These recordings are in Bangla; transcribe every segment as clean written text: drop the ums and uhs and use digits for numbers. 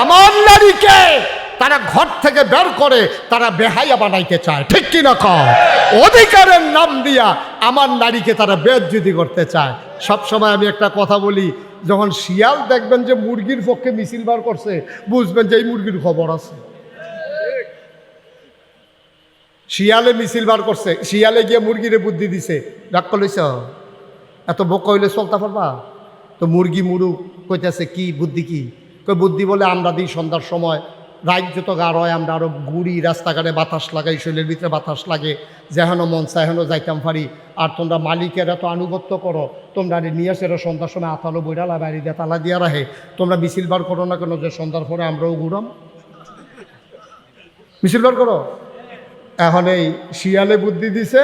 আমার নারীকে তারা ঘর থেকে বের করে তারা বেহায়া বানাইতে চায়, ঠিক কিনা কও? অধিকারের নাম দিয়া আমার নারীকে তারা বেইজ্জতি করতে চায়। সবসময় আমি একটা কথা বলি, যখন শিয়াল দেখবেন যে মুরগির পক্ষে মিছিল বার করছে, বুঝবেন যে এই মুরগির খবর আছে। শিয়ালে মিছিল বার করছে, শিয়ালে গিয়ে মুরগিরে বুদ্ধি দিছে, ডাক্কা লইছ এত বোকা হইলে চলতে পারবা? তো মুরগি মুরুগ কইতেছে কি বুদ্ধি, কি কই বুদ্ধি বলে আমরা দিই সন্ধ্যার সময় রাত যত গাঢ় হয় আমরা আরো ঘুরি, রাস্তাঘাটে বাতাস লাগাই, শরীরের ভিতরে বাতাস লাগে, যেহেন মন চায় হেন যাইতাম পারি। আর তোমরা মালিকের এত আনুগত্য করো, তোমরা নিয়ে আসে সন্ধ্যার সময় আতালো বইরালা বাইরে দিয়ে তালা দিয়া রাখে, তোমরা মিছিল বার করো না কেন যে সন্ধ্যার পরে আমরাও ঘুরাম? মিছিল বার করো। এখন এই শিয়ালে বুদ্ধি দিছে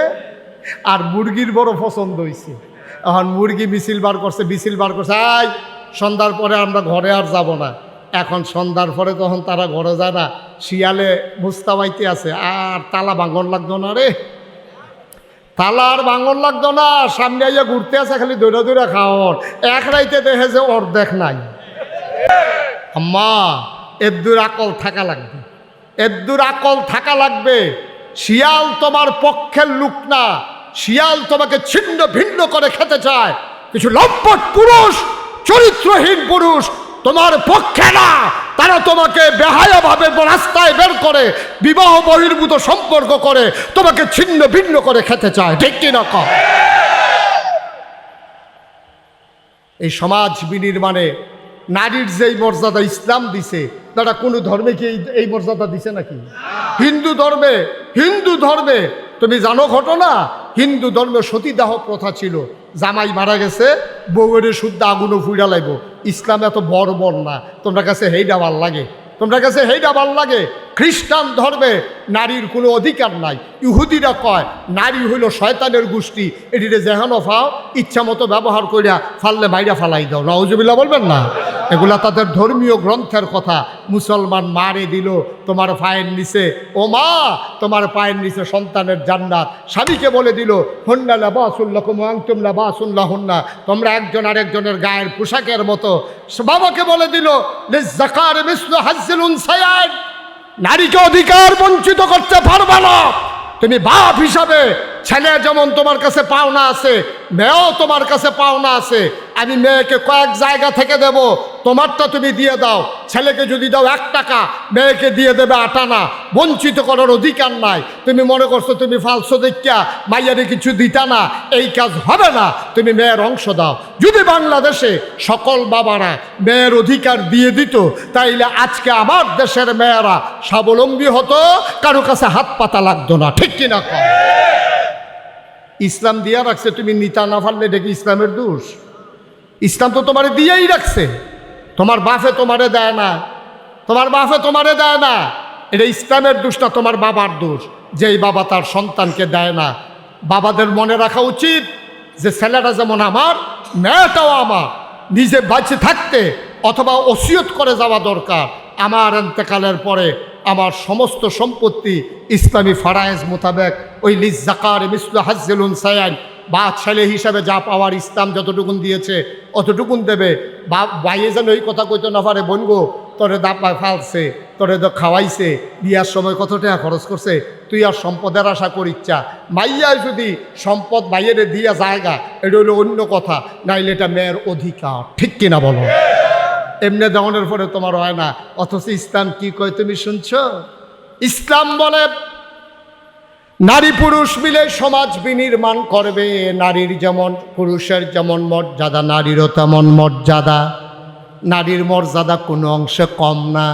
আর মুরগির বড় পছন্দ হয়েছে। এখন মুরগি মিছিল বার করছে, মিছিল বার করছে, আই সন্ধ্যার পরে আমরা ঘরে আর যাব না। এখন সন্ধ্যার পরে তখন তারা ঘরে যায় না, শিয়ালে মুস্তাবাইতে আছে, আর তালা ভাঙন লাগতো না রে, তালা আর ভাঙন লাগতো না, সামনে আইয়া ঘুরতে আছে, খালি দৌড়া দৌড়া খাওয়ার। এক রাইতে দেখে যে অর্ধেক নাই। আম্মা এদ্দুর আকল থাকা লাগবে, এদ্দুর আকল থাকা লাগবে। শিয়াল তোমার পক্ষের লোক না, শিয়াল তোমাকে ছিন্ন ভিন্ন করে খেতে চায়। কিছু লম্পট পুরুষ, চরিত্রহীন পুরুষ তোমার পক্ষে না, তারা তোমাকে বেহায়াভাবে রাস্তায় বের করে বিবাহ বহির্ভূত সম্পর্ক করে তোমাকে ছিন্ন ভিন্ন করে খেতে চায়, ঠিক কিনা কও? এই সমাজ বিনির্মাণে নারীর যেই মর্যাদা ইসলাম দিছে, তারা কোনো ধর্মে কি এই মর্যাদা দিছে নাকি? হিন্দু ধর্মে তুমি জানো ঘটনা, হিন্দু ধর্মে সতীদাহ প্রথা ছিল। জামাই মারা গেছে, বউয়ের শুদ্ধ আগুনও ফুইরা লাইব। ইসলাম এত বড় না, তোমরা কাছে হেইডা ভাল লাগে, তোমরা কাছে হেইডা ভাল লাগে। খ্রিস্টান ধর্মে নারীর কোনো অধিকার নাই। ইহুদিরা কয় নারী হইল শয়তানের গোষ্ঠী, এটিতে যেহানো ফাও ইচ্ছা মতো ব্যবহার করিয়া ফাললে মাইরা ফালাই দাও। নাউজুবিল্লাহ বলবেন না? এগুলা তাদের ধর্মীয় গ্রন্থের কথা। মুসলমান মারে দিল তোমার পায়ের নিচে, ও মা তোমার পায়ের নিচে সন্তানের জান্নাত। স্বামীকে বলে দিল হুন্না লাবাসুল্লাকুম ওয়া আনতুম লাবাসুন লাহুন্না, তোমরা একজন আরেকজনের গায়ের পোশাকের মতো। বাবাকে বলে দিল লিজ্জাকারি মিসলু হাজ্জিল উনসায়াইন, নারীকে অধিকার বঞ্চিত করতে পারবে না। তুমি বাপ হিসাবে ছেলে যেমন তোমার কাছে পাওনা আছে, মেয়েও তোমার কাছে পাওনা আছে। আমি মেয়েকে কয়েক জায়গা থেকে দেব, তোমারটা তুমি দিয়ে দাও। ছেলেকে যদি দাও 1 টাকা, মেয়েকে দিয়ে দেবে 8 আনা। বঞ্চিত করার অধিকার নাই। তুমি মনে করছো তুমি ফালসো দেখিয়া মাইয়ারে কিছু দিতা না, এই কাজ হবে না। তুমি মেয়ের অংশ দাও। যদি বাংলাদেশে সকল বাবারা মেয়ের অধিকার দিয়ে দিত, তাইলে আজকে আমার দেশের মেয়েরা স্বাবলম্বী হতো, কারো কাছে হাত পাতা লাগতো না, ঠিক কিনা কও? ইসলাম দিয়া রাখছে, তুমি নিতা না পারলে দেখি ইসলামের দোষ? ইসলাম তো তোমারে দিয়েই রাখছে। তোমার বাপে তোমারে দেয় না, তোমার বাপে তোমারে দেয় না, এটা ইসলামের দোষ না, তোমার বাবার দোষ। যেই বাবা তার সন্তানকে দেয় না, বাবাদের মনে রাখা উচিত যে ছেলেটা যেমন আমার, মেয়েটাও আমার। নিজে বাঁচে থাকতে অথবা ওসিয়ত করে যাওয়া দরকার, আমার ইন্তেকালের পরে আমার সমস্ত সম্পত্তি ইসলামী ফারায়েজ মোতাবেক ওই লিজ্জাকারি মিসলু হাজ্জিল উনসায়াইন, বা ছেলে হিসাবে যা পাওয়ার ইসলাম যতটুকুন দিয়েছে অতটুকুন দেবে। বাইয়ে যেন ওই কথা কইতে না পারে, বনগো তোরে দাপা ফালছে, তোরে তো খাওয়াইছে, বিয়ার সময় কত টাকা খরচ করছে, তুই আর সম্পদের আশা করিচ্ছা। মাইয়ায় যদি সম্পদ বাইরে দিয়া জায়গা, এটা হলো অন্য কথা, নাইলে এটা মেয়ের অধিকার, ঠিক কিনা বলো? এমনি দেওয়ানোর পরে তোমার হয় না। অথচ ইসলাম কি কয় তুমি শুনছো? ইসলাম বলে নারী পুরুষ মিলে সমাজ বিনির্মাণ করবে। নারীর যেমন পুরুষের যেমন মর্যাদা, নারীরও তেমন মর্যাদা। নারীর মর্যাদা কোনো অংশে কম না।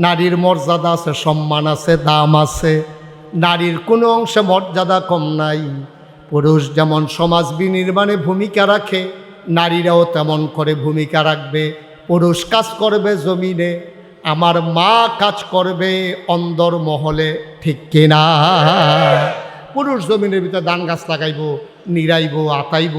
নারীর মর্যাদা আছে, সম্মান আছে, দাম আছে। নারীর কোনো অংশে মর্যাদা কম নাই। পুরুষ যেমন সমাজ বিনির্মাণে ভূমিকা রাখে, নারীরাও তেমন করে ভূমিকা রাখবে। পুরুষ কাজ করবে জমিনে, আমার মা কাজ করবে অন্দর মহলে, ঠিক কিনা? পুরুষ জমিনের ভিতরে ধান গাছ লাগাইব, নিরাইব, আতাইব,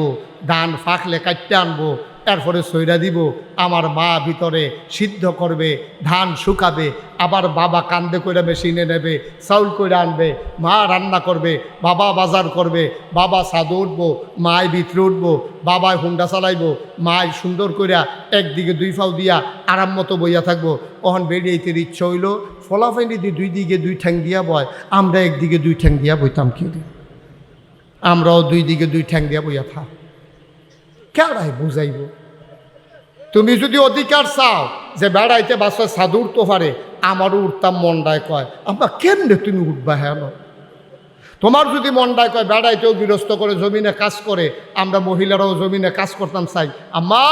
ধান ফাঁকলে কাটতে আনবো, এরপরে সইরা দিব। আমার মা ভিতরে সিদ্ধ করবে, ধান শুকাবে, আবার বাবা কান্দে কইরা মেশিনে নেবে, চাউল কইরা আনবে, মা রান্না করবে, বাবা বাজার করবে, বাবা ছাদে উঠবো, মায় ভিতরে উঠবো, বাবায় হুন্ডা চালাইবো, মায় সুন্দর কইরা একদিকে দুই ফাও দিয়া আরাম মতো বইয়া থাকবো। ওখান বেরিয়েতে ইচ্ছা হইল ফলাফাইনি দিয়ে দুই দিকে দুই ঠ্যাং দিয়া বয়, আমরা একদিকে দুই ঠ্যাং দিয়া বইতাম কি দিন, আমরাও দুই দিকে দুই ঠ্যাং দিয়া বইয়া থাক। কেডাই বুঝাইব? তুমি যদি অধিকার চাও যে বেড়াইতে বাসায় সাধু উঠতে পারে, আমারও উঠতাম মন্ডায় কয়, আমরা কেমনে তুমি উঠবা? হ্যাঁ, তোমার যদি মন্ডায় কয় বেড়াইতেও গৃহস্থ করে জমিনে কাজ করে, আমরা মহিলারাও জমিনে কাজ করতাম চাই। আম্মা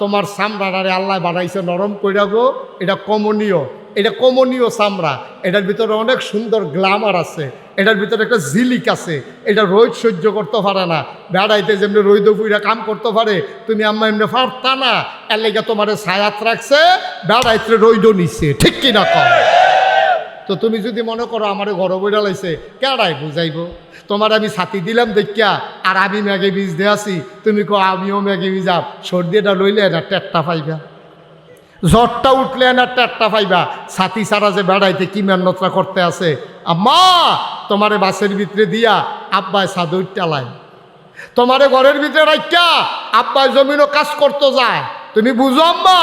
তোমার চামড়ারে আল্লাহ বানাইছে নরম কইরা গো, এটা কমনীয়, এটা কমনীয় চামড়া, এটার ভিতরে অনেক সুন্দর গ্ল্যামার আছে, এটার ভিতরে একটা ঝিলিক আছে, এটা রোদ সহ্য করতে পারে না। বেড়াইতে যেমনি রৈদ পুইরা কাম করতে পারে, তুমি আম্মা এমনি পারতা না, এর লেগে তোমার ছায়াত রাখছে, বেড়াইতে রৈদ নিচ্ছে, ঠিক কিনা কম? তো তুমি যদি মনে করো আমার ঘর বইরা লাইছে, কেডাই বুঝাইব? তোমার আমি ছাতি দিলাম দেখিয়া আর আমি ম্যাগে বীজ দিয়ে আসি, তুমি কো আমিও ম্যাগে বীজাম, সর্দি এটা লইলে না টেট্টা পাইবা, জ্বরটা উঠলে না টেট্টা পাইবা। ছাতি ছাড়া যে বেড়াইতে কি মেহনতটা করতে আছে। আম্মা তোমারে বাসের ভিতরে দিয়া আব্বায় ছাদুর টালায়, তোমারে ঘরের ভিতরে রাখা আব্বায় জমিনও কাজ করতে যায়, তুমি বুঝো আম্মা?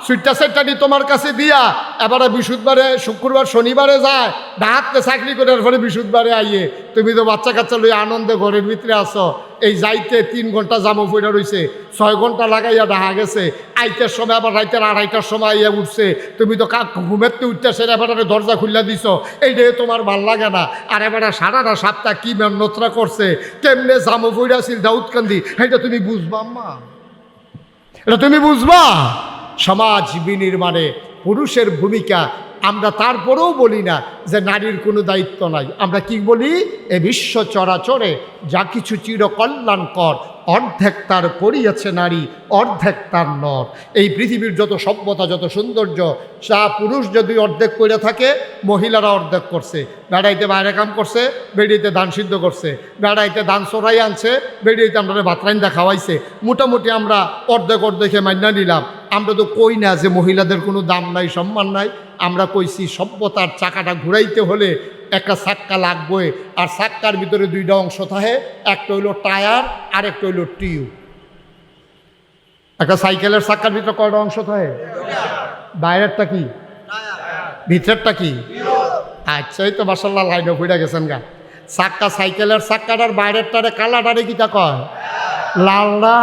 সুইটটা সেটটা তোমার কাছে দিয়া এবারে বৃহস্পতিবারে শুক্রবার শনিবারে যায়, ডাহাতে চাকরি করে এরপরে বৃহস্পতিবারে আইয়ে, তুমি তো বাচ্চা কাচ্চা লইয়া আনন্দে ঘরের ভিতরে আসো। এই যাইতে 3 ঘন্টা জামো পইরা রইছে, 6 ঘন্টা লাগাইয়া ডাহা গেছে, আইতের সময় আবার রাইতের 2:30টার সময় আইয়া উঠছে, তুমি তো ঘুমেতে উঠতে সেটা এবারে দরজা খুললা দিছ, এইটাই তোমার ভাল লাগে না। আর এবারে সারাটা সপ্তাহ কি মেহনতরা করছে, কেমনে জামো পইরা ছিল দাউদকান্দি, এটা তুমি বুঝবা আম্মা? এটা তুমি বুঝবা? সমাজ বিনির্মাণে পুরুষের ভূমিকা আমরা তারপরেও বলি না যে নারীর কোনো দায়িত্ব নাই। আমরা কি বলি? এ বিশ্ব চরাচরে যা কিছু চিরকল্যাণকর, অর্ধেক তার করিয়াছে নারী, অর্ধেক তার নর। এই পৃথিবীর যত সভ্যতা, যত সৌন্দর্য, যা পুরুষ যদি অর্ধেক করে থাকে, মহিলারা অর্ধেক করছে। বেড়াইতে বাইরে কাম করছে, বেড়িতে ধান সিদ্ধ করছে, বেড়াইতে ধান চড়াই আনছে, বেড়িতে আমরা ভাতরাইন্দা খাওয়াইছে। মোটামুটি আমরা অর্ধেক অর্ধেকে মান্না নিলাম। আমরা তো কই না যে মহিলাদের কোনো দাম নাই, সম্মান নাই। আমরা কইছি সভ্যতার চাকাটা ঘুরাইতে হলে একটা চাক্কা লাগবে, আর চাক্কার ভিতরে 2টা অংশ থাকে, একটা হইল টায়ার আর একটা হইল টিউব। একটা সাইকেলের চাক্কার ভিতরে কয়টা অংশ থাকে? বাইরেরটা কি, ভিতরেরটা কি? আচ্ছা, এই তো মাশাআল্লাহ লাইনে ফুইরা গেছেন গা। চাক্কা, সাইকেলের চাক্কাটার বাইরেরটারে কালাটারে কিটা কয়? লালটা।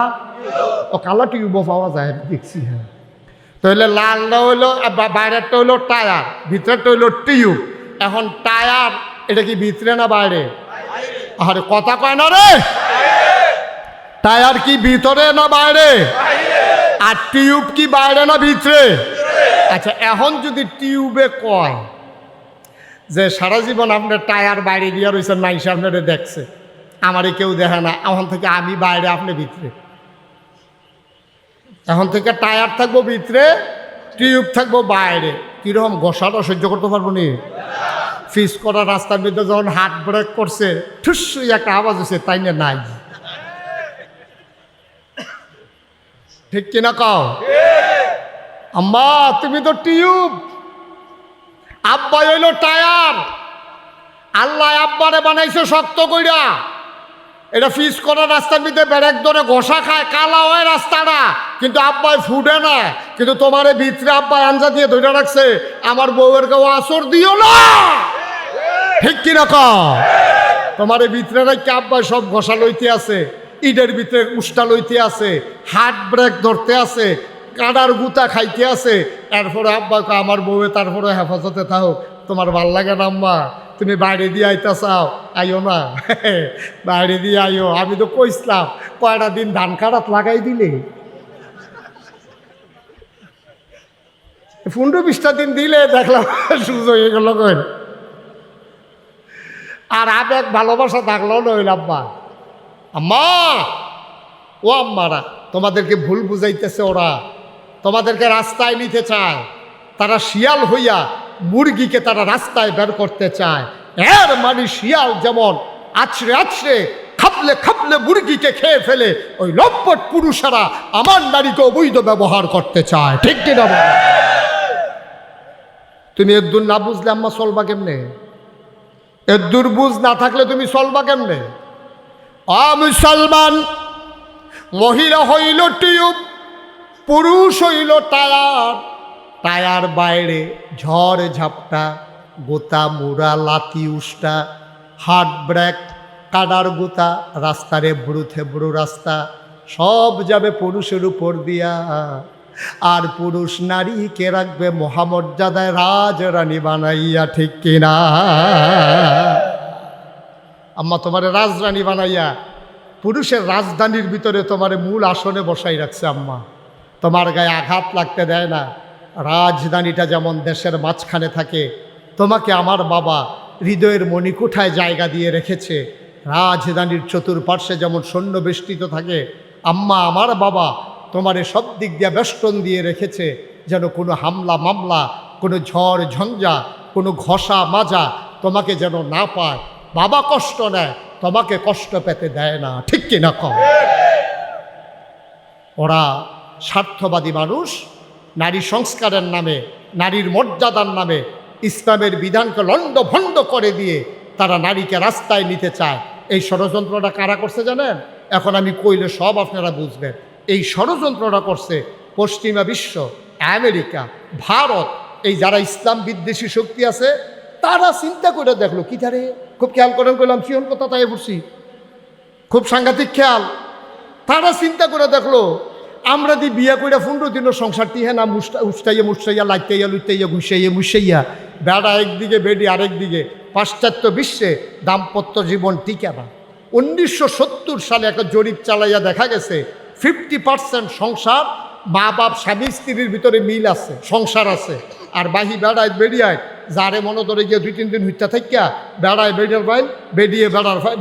ও কালা টিউবও পাওয়া যায় দেখছি। হ্যাঁ, তাহলে লালটা হইলো বাইরেরটা হইলো টায়ার, ভিতরেরটা হইলো টিউব। এখন টায়ার এটা কি ভিতরে না বাইরে? আরে কথা কয় না রে। টায়ার কি ভিতরে না বাইরে? আর টিউব কি বাইরে না ভিতরে? আচ্ছা, এখন যদি টিউবে কয় যে সারা জীবন আপনার টায়ার বাইরে দিয়ে রয়েছে, নাইসে আপনারা দেখছে, আমারে কেউ দেখে না, এখন থেকে আমি বাইরে আপনি ভিতরে, এখন থেকে টায়ার থাকবো ভিতরে, টিউব থাকবো বাইরে। কিরকম ঘষাটা সহ্য করতে পারবো নি? ফিস করা রাস্তার মধ্যে যখন হাত ব্রেক করছে, ঠুস একটা আওয়াজ হচ্ছে, তাই না? নাই, ঠিক কিনা কও? আম্মা তুমি তো টিউব, আব্বা হইলো টায়ার। আল্লাহ আব্বারে বানাইছে শক্ত কইরা, এটা ফিস করা রাস্তার মধ্যে ব্রেক ধরে ঘষা খায়, কালা হয় রাস্তাটা, কিন্তু আব্বাই ফুটে না। কিন্তু তোমারে ভিতরে আব্বাই আঞ্জা দিয়ে ধরে রাখছে, আমার বউয়ের কেউ আসর দিও না, ঠিক কিনা কও? তোমার ভিতরে নাকি আব্বাই সব ঘষা লইতে আছে, ইটের ভিতরে উষ্টা লইতে আছে, হাত ব্রেক ধরতে আছে, কাঁডার গুতা খাইতে আছে। এরপরে আব্বা আমার বউয়ে তারপরে হেফাজতে থাকো, তোমার ভাল লাগে না আম্মা? তুমি বাইরে দিয়ে আইতা চাও, আইও না, বাইরে দিয়ে আইও। আমি তো কইসলাম কয়টা দিন ধান কাটাত লাগাই দিলে, 15-20টা দিন দিলে দেখলাম সুযোগ হয়ে গেল। আর আবেগ ভালোবাসা থাকলেও নইল আব্বা। আম্মা, ও আম্মারা, তোমাদেরকে ভুল বুঝাইতেছে ওরা, তোমাদেরকে রাস্তায় নিতে চায়। তারা শিয়াল হইয়া মুরগিকে তারা রাস্তায় বের করতে চায়। এর মানে শিয়াল যেমন আছড়ে আছড়ে খাপলে খাপলে মুরগিকে খেয়ে ফেলে ওই লম্পট পুরুষেরা আমার নারীকে অবৈধ ব্যবহার করতে চায়, ঠিক কিনা বলো? তুমি এর না বুঝলে আম্মা চলবা কেমনে? এর বুঝ না থাকলে তুমি চলবা কেমনে? মুসলমান, মহিলা হইল টিউব, পুরুষ হইল টায়ার। টায়ার বাইরে ঝড় ঝাপটা, গোতা মুড়া লাতি উষ্টা, হার্ট ব্রেক, কাদার গোতা, রাস্তারে ব্রু থেব্রু রাস্তা, সব যাবে পুরুষের উপর দিয়া। আর পুরুষ নারীকে রাখবে মহামর্যাদায় রাজরানী বানাইয়া, ঠিক কিনা? আম্মা তোমারে রাজরানী বানাইয়া পুরুষের রাজধানীর ভিতরে তোমারে মূল আসনে বসাই রাখছে আম্মা। তোমার গায়ে আঘাত লাগতে দেয় না। রাজধানীটা যেমন দেশের মাঝখানে থাকে, তোমাকে আমার বাবা হৃদয়ের মণিকুঠায় জায়গা দিয়ে রেখেছে। রাজধানীর চতুর্পার্শ্বে যেমন সৈন্য বেষ্টিত থাকে, আম্মা আমার বাবা তোমারে সব দিক দিয়ে বেষ্টন দিয়ে রেখেছে, যেন কোনো হামলা মামলা, কোনো ঝড় ঝঞ্ঝা, কোনো ঘষা মাজা তোমাকে যেন না পায়। বাবা কষ্ট নেয়, তোমাকে কষ্ট পেতে দেয় না, ঠিক কিনা কম? ওরা স্বার্থবাদী মানুষ। নারী সংস্কারের নামে, নারীর মর্যাদার নামে ইসলামের বিধানকে লণ্ডভণ্ড করে দিয়ে তারা নারীকে রাস্তায় নিতে চায়। এই ষড়যন্ত্রটা কারা করছে জানেন? এখন আমি কইলে সব আপনারা বুঝবেন। এই ষড়যন্ত্রটা করছে পশ্চিমা বিশ্ব, আমেরিকা, ভারত। এই যারা ইসলাম বিদ্বেষী শক্তি আছে তারা চিন্তা করে দেখলো কি ধারে, খুব খেয়াল করেন, কইলাম শিওন কথা তাই বলছি, খুব সাংঘাতিক খেয়াল। তারা চিন্তা করে দেখলো আমরা দি বিয়া কইরা 15 দিনের সংসার টিহে না উস্তাইয়া মুস্তাইয়া লাইতাইয়া লুইতাইয়া ঘুষাইয়া মুসাইয়া, বেড়া একদিকে বেডি আরেকদিকে, পাশ্চাত্য বিশ্বে দাম্পত্য জীবন টিকে না। 1970 সালে একটা জরিপ চালাইয়া দেখা গেছে 50% সংসার, মা বাপ স্বামী স্ত্রীর ভিতরে মিল আছে, সংসার আছে। আর বাহি বেড়ায় বেরিয়ায় যারে মনে ধরে গিয়ে 2-3 দিন হইতে থাকিয়া বেড়ায় বেডির ফাইল, বেডিয়ে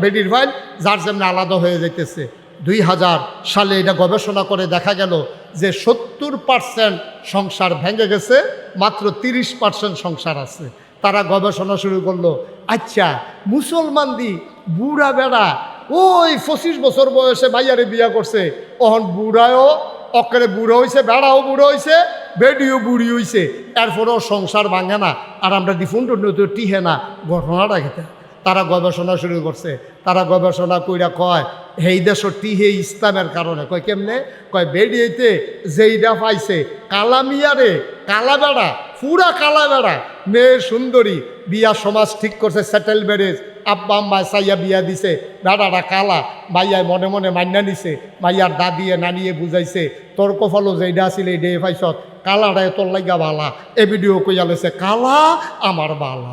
বেডির ফাইল, যার জন্য আলাদা হয়ে যাইতেছে। 2000 সালে এটা গবেষণা করে দেখা গেল যে 70% সংসার ভেঙে গেছে, মাত্র 30% সংসার আছে। তারা গবেষণা শুরু করলো, আচ্ছা মুসলমান দি বুড়া বেড়া ওই 25 বছর বয়সে মাইয়ারে বিয়া করছে, অহন বুড়ায়ও অকেরে বুড়ো হয়েছে, বেড়াও বুড়ো হয়েছে, বেডিও বুড়ি হয়েছে, এরপরেও সংসার ভাঙে না, আর আমরা ডিফুন্ড টিহে না। ঘটনাটা খেতে তারা গবেষণা শুরু করছে। তারা গবেষণা কইরা কয় এই দেশ টিহে ইসলামের কারণে। কয় কেমনে? কয় বেডিয়েতে যেইটা পাইছে কালা মিয়ারে, কালা বেড়া, পুরা কালা বেড়া, মেয়ে সুন্দরী, বিয়া সমাজ ঠিক করছে, সেটেল ম্যারেজ, আব্বা আম্মায় চাইয়া বিয়া দিছে, বেড়াটা কালা, মাইয়ায় মনে মনে মান্না নিছে, মাইয়ার দাদিয়ে নানিয়ে বুঝাইছে, তোর কফলও যেইটা আসিল এই ডে পাইছত, কালাটায় তোর লাগা বালা। এ ভিডিও কইয়া লেছে কালা আমার বালা,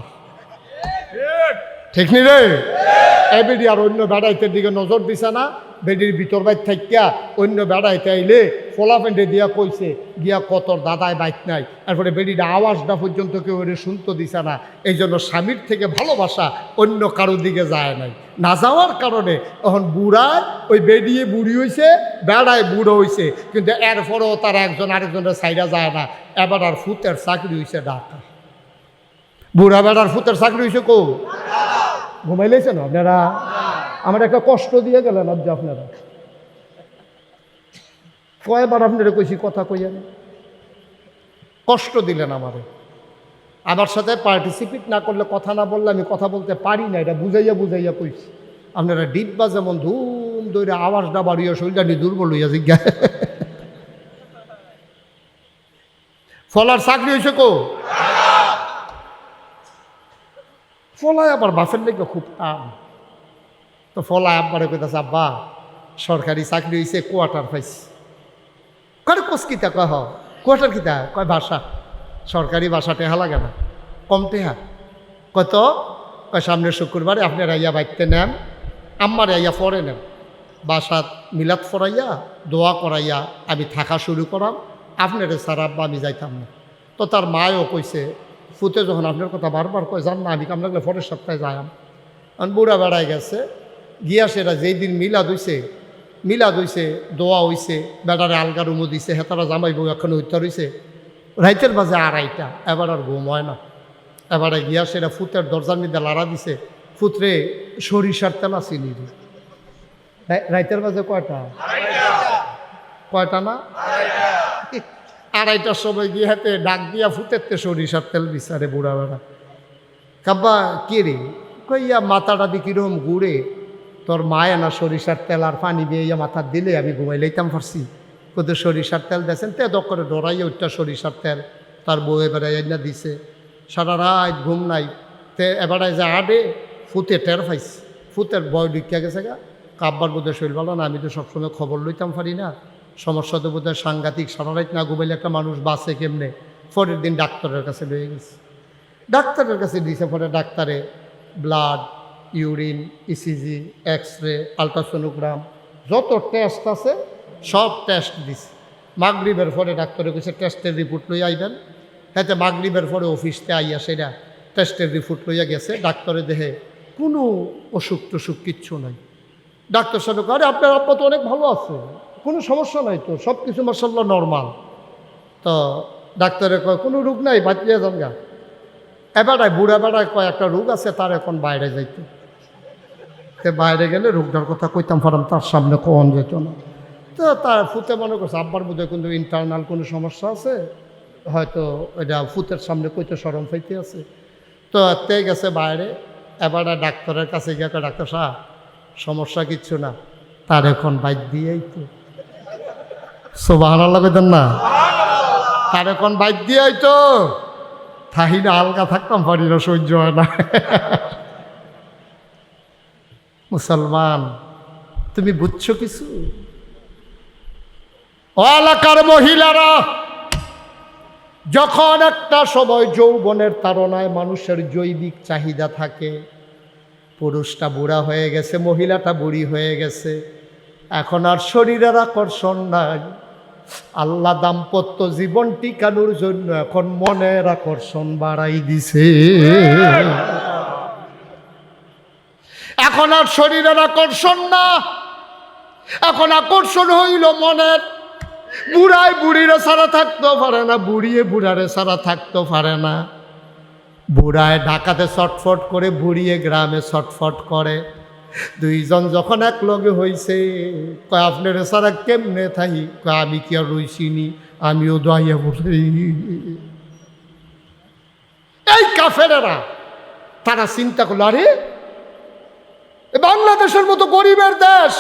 ঠিক নি রে? এ বেডি আর অন্য বেড়াইতের দিকে নজর দিছে না। বেডির ভিতর বাইর থাকিয়া অন্য বেড়াইতে আইলে ফোলা প্যান্টে দিয়া কইছে গিয়া কতর দাদায় বাইক নাই। তারপরে বেডিটা আওয়াজটা পর্যন্ত কেউ ওরে শুনতে দিছে না। এই জন্য স্বামীর থেকে ভালোবাসা অন্য কারোর দিকে যায় নাই। না যাওয়ার কারণে এখন বুড়ায় ওই বেডিয়ে বুড়ি হয়েছে, বেড়ায় বুড়ো হয়েছে, কিন্তু এরপরেও তারা একজন আরেকজনের সাইডা যায় না। এবার আর ফুতের চাকরি হয়েছে ঢাকা। বুড়া বেড়ার ফুতের চাকরি হয়েছে কো? ঘুমাইলেছেন আপনারা? আমার একটা কষ্ট দিয়ে গেলেন আজ আপনারা। কয়বার আপনারা কইছি কথা কইয়া, কষ্ট দিলেন আমারে। আমার সাথে পার্টিসিপেট না করলে, কথা না বললে আমি কথা বলতে পারি না, এটা বুঝাইয়া বুঝাইয়া কইছি। আপনারা ডিব্বা যেমন ধুম ধরে আওয়াজটা বাড়িয়ে শরীরটা নিয়ে দুর্বল হইয়া জিজ্ঞা। ফলার চাকরি হয়েছে কো? ফলায় আবার বাসের লেগে খুব টান। তো ফলায় আব্বারে কইতাছে আব্বা সরকারি চাকরি হয়েছে, কোয়ার্টার পাইছি। কয় কোস কিতা? কয় হ কোয়ার্টার কিতা? কয় বাসা, সরকারি বাসা টেহা লাগে না, কম টেহা। কত? কয় সামনের শুক্রবারে আপনার আইয়া বাইতে নেন, আম্মারে আইয়া পরে নেন, বাসাত মিলাদ ফরাইয়া দোয়া করাইয়া আমি থাকা শুরু করাম, আপনারে সারা আব্বা আমি যাইতাম না। তো তার মায়ও কইছে, ফুতে যখন আপনার কথা বারবার কয় যান না, আমি কাম লাগলে পরের সপ্তাহে যাইম। কারণ বুড়া বেড়ায় গেছে, গিয়া সেরা যেই দিন মিলাদ হইছে, দোয়া হইছে, বেড়ারে আলগা রুমো দিছে, হেতারা জামাই বউ এখন হইতে রইছে, রাইতের বাজে 2:30। এবার আর ঘুম হয় না। এবারে গিয়া সেরা ফুতের দরজার মধ্যে লাড়া দিছে, ফুতরে সরিষার তেল আসিনি রে। রাইতের বাজে কয়টা? কয়টা না? আড়াইটার সময় গিয়ে হাতে ডাক দিয়া ফুটেতে সরিষার তেল বিচারে বুড়া বেড়া। কাব্বা কে রে? কইয়া মাথাটা দি কিরম ঘুরে, তোর মায় না সরিষার তেল আর পানি দিয়ে মাথা দিলে আমি ঘুমাই লইতাম পারছি। কোথাও সরিষার তেল দিয়েছেন তে দক করে ডরাইয়া ওইটা সরিষার তেল তার বউ এবারে না দিছে। সারা রাত ঘুম নাই। তে এবারে যে আডে ফুতে টের পাইছে, ফুতের বয় ঢুকিয়া গেছে গা। কাব্বার বোধহয় শরীর ভালো না, আমি তো সবসময় খবর লইতাম পারি না। সমস্যা তো বোধহয় সাংঘাতিক, সারা রাত না ঘুমাইলে একটা মানুষ বাঁচে কেমনে। পরের দিন ডাক্তারের কাছে লয়ে গেছে, ডাক্তারের কাছে দিয়েছে। পরে ডাক্তারে blood, urine, ECG, X ray, ultrasonogram যত টেস্ট আছে সব টেস্ট দিছে। মাগরিবের পরে ডাক্তারে কইছে টেস্টের রিপোর্ট লই আইবেন। হ্যাঁ, মাগরিবের পরে অফিসতে আইয়া সেটা টেস্টের রিপোর্ট লইয়া গেছে। ডাক্তারে দেখে কোনো অসুখ টসুখ কিচ্ছু নাই। ডাক্তার সাহেব আরে আপনার আব্বা তো অনেক ভালো আছে, কোনো সমস্যা নাই তো, সব কিছু মাশাআল্লাহ নর্মাল। তো ডাক্তারে কয় কোনো রোগ নাই, বাঁচিয়ে যান গা। এবারে বুড়া বেড়ায় কয় একটা রোগ আছে, তার এখন বাইরে যাইতো। তে বাইরে গেলে রোগটার কথা কইতাম পারাম, তার সামনে কোন যেত না। তো তার ফুতে মনে করছে আব্বার বোধহয় কিন্তু ইন্টারনাল কোনো সমস্যা আছে, হয়তো এটা ফুতের সামনে কইতে সরম পাইতে আছে। তো তে গেছে বাইরে। এবারে ডাক্তারের কাছে গিয়ে ডাক্তার সাহেব সমস্যা কিচ্ছু না, তার এখন বাইক দিয়েই তো। সুবহানাল্লাহ কইতেন না? তার এখন বাইক দিয়েই তো। থাহি না হালকা থাকতাম পারি না, সহ্য হয় না। মুসলমান তুমি বুঝছো কিছু? এলাকার মহিলারা যখন একটা সময় যৌবনের তাড়নায় মানুষের জৈবিক চাহিদা থাকে, পুরুষটা বুড়া হয়ে গেছে, মহিলাটা বুড়ি হয়ে গেছে, এখন আর শরীরের আকর্ষণ নাই। আল্লাহ দাম্পত্য জীবন টিকানোর জন্য এখন মনের আকর্ষণ বাড়াই দিছে। এখন আর শরীরের আকর্ষণ না, এখন আকর্ষণ হইল মনের। বুড়ায় বুড়িরে ছাড়া থাকতেও পারে না, বুড়িয়ে বুড়ারে ছাড়া থাকতেও পারে না। বুড়ায় ঢাকাতে ছটফট করে, বুড়িয়ে গ্রামে ছটফট করে। দুইজন যখন এক লগে হইছে, কয় আপনার সারা কেমনে থাকি? কয় আমি কি আর রইছিনি, আমিও দোয়াইয়া বসে। এই কাফেরেরা তারা চিন্তা করলো, আরে বাংলাদেশের মতো গরিবের দেশ,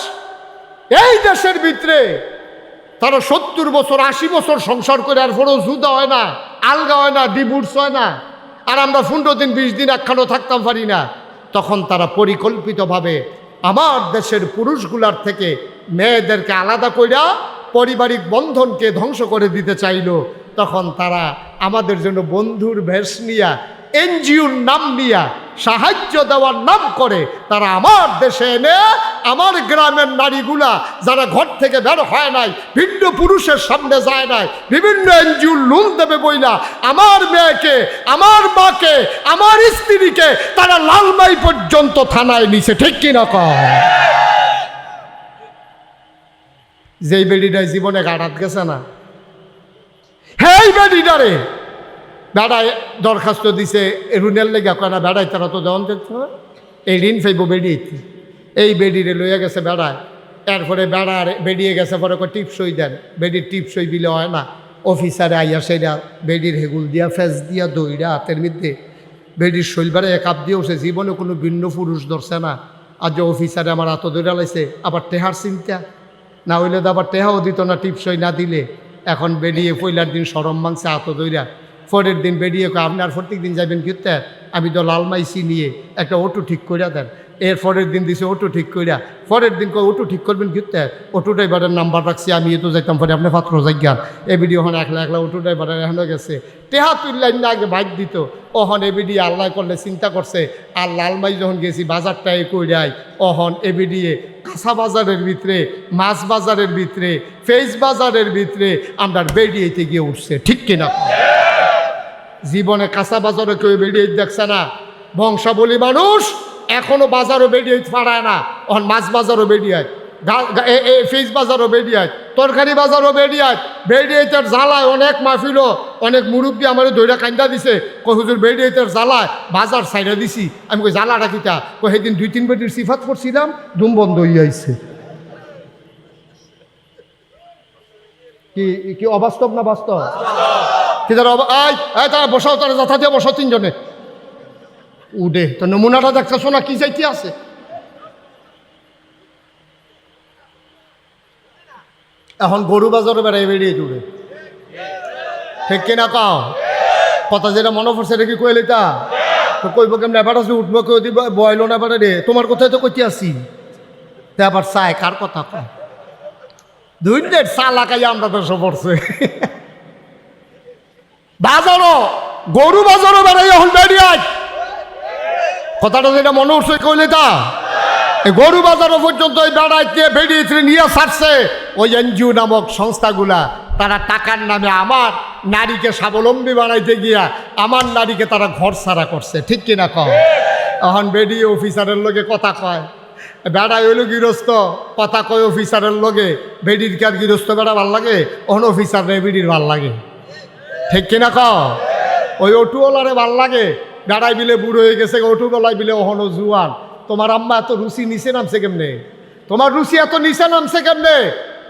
এই দেশের ভিতরে তারা 70 বছর 80 বছর সংসার করে আর ফোরও জুদা হয় না, আলগা হয় না, ডিভোর্স হয় না, আর আমরা 15 দিন 20 দিন একখানো থাকতাম পারি না। তখন তারা পরিকল্পিতভাবে আমার দেশের পুরুষগুলার থেকে মেয়েদেরকে আলাদা কইরা পারিবারিক বন্ধনকে ধ্বংস করে দিতে চাইল। তখন তারা আমাদের জন্য বন্ধুর ভেষ নিয়া, এনজিওর নাম নিয়া, সাহায্য দেওয়ার নাম করে তারা আমার দেশে এনে আমার গ্রামের নারীগুলা যারা ঘর থেকে বের হয় নাই, ভিন্ন পুরুষের সামনে যায় নাই, বিভিন্ন এনজিওর লোন দেবে বইলা আমার মেয়েকে, আমার মাকে, আমার স্ত্রীকে তারা লালমাই পর্যন্ত থানায় নিছে। ঠিক কিনা কয়? যেই বেডিটাই জীবনে গাড়াত গেছে না, হেই বেডিটারে বেড়ায় দরখাস্ত দিছে ঋণের লেগে, কয় না বেড়াই তারা তো দেওয়ান দেখতে এই ঋণ ফাইব বেড়িয়েছি। এই বেডিরে লইয়া গেছে বেড়ায়, এরপরে বেড়ার বেরিয়ে গেছে, পরে টিপসই দেন, বেডির টিপসই দিলে হয় না। অফিসারে আইয়া সেটা বেডির হেগুল দিয়া ফেস দিয়া দইরা হাতের মধ্যে বেডির শৈলবারে এক আপ দিয়ে উঠছে। জীবনে কোনো ভিন্ন পুরুষ ধরছে না। আর যে অফিসারে আমার হাত দইরা লাইছে, আবার টেহার চিন্তা না হইলে তো আবার টেহাও দিত না টিপসই না দিলে। এখন বেরিয়ে পয়লার দিন সরম মাংসে হাত দইরা, পরের দিন বেরিয়ে আপনি আর প্রত্যেক দিন যাবেন কিনতে, আমি তো লালমাইসি নিয়ে একটা অটো ঠিক করিয়া দেন। এর পরের দিন দিছে অটো ঠিক করিয়া, পরের দিন অটো ঠিক করবেন কিনতে, অটো ড্রাইভারের নাম্বার রাখছি, আমি তো যাইতাম পরে আপনি পাত্র যাইগান। এই ভিডিও হন একলা একলা অটো ড্রাইভারের এখনো গেছে, টেহা তুললেন না, আগে বাইক দিত। অহন এবিডি আল্লাহ করলে চিন্তা করছে, আর লালমাই যখন গেছি বাজারটাই কইরাই, অহন এবিডিয়ে কাঁচা বাজারের ভিতরে, মাছ বাজারের ভিতরে, ফেস বাজারের ভিতরে আমরা বেরিয়েতে গিয়ে উঠছে। ঠিক কিনা? জীবনে কাঁচা বাজারে কেউ বেরিয়ে দেখছে না। বংশাবলী মানুষ এখনো বাজারও বেরিয়ে পারায় না, অন মাছ বাজারও বেরিয়ে, ফিস বাজারও বেরিয়ে, তরকারি বাজারও বেরিয়ে, বেরিয়েটার জ্বালায় অনেক মাহফিল, অনেক মুরব্বী আমার দইরা কান্দা দিছে, কই হুজুর বেরিয়েটার জ্বালায় বাজার সাইডা দিছি। আমি কই জ্বালাটা কিতা? কই সেদিন 2-3 বেটির সিফাত করছিলাম, ধুম বন্ধ হয়ে আইছে। কি কি অবাস্তব না বাস্তব? কি তারা বসাও, তারা যথা দিয়ে বসাও তিনজনে উডে। তো নমুনাটা দেখতেছো না কি যাইতে আছে? এখন গরু বাজারে বেড়াই বেরিয়ে দূরে, ঠিক কিনা কাও? কথা যেটা মনে পড়ছে এটা কি কইলে তা তো কইব কেমন? এবার আছে উঠবো কেউ দিব বয়ল না এবারে রে, তোমার কথাই তো কইতে আসি। তা আবার চাই কার কথা কয়? দুই ডেট চা লাগাই আমরা তো সব পড়ছে বাজারও, গরু বাজারও বেড়াই এখন বেরিয়ে কথাটা যেটা মনে উঠছে কইলে তা গরু বাজারও পর্যন্ত ওই বেড়াইতে বেরিয়েছে নিয়ে ছাড়ছে ওই এনজিও নামক সংস্থাগুলা। তারা টাকার নামে আমার নারীকে স্বাবলম্বী বানাইতে গিয়া আমার নারীকে তারা ঘর ছাড়া করছে, ঠিক কিনা কও? এখন বেরিয়ে অফিসারের লগে কথা কয়, বেড়া হইল গৃহস্থ, কথা কয় অফিসারের লগে। বেডির কার গৃহস্থ বেড়া ভাল লাগে, ওখান অফিসার রে বেডির ভাল লাগে, ঠিক কিনা কও? ওই অটুওয়ালারে ভাল লাগে, বেড়াই বিলে বুড়ো হয়ে গেছে, অটুওয়ালাই বিলে ওখানো জুয়ান। তোমার আম্মা এত রুচি নিচে নামছে কেমনে? তোমার রুচি এত নিচে নামছে কেমনে?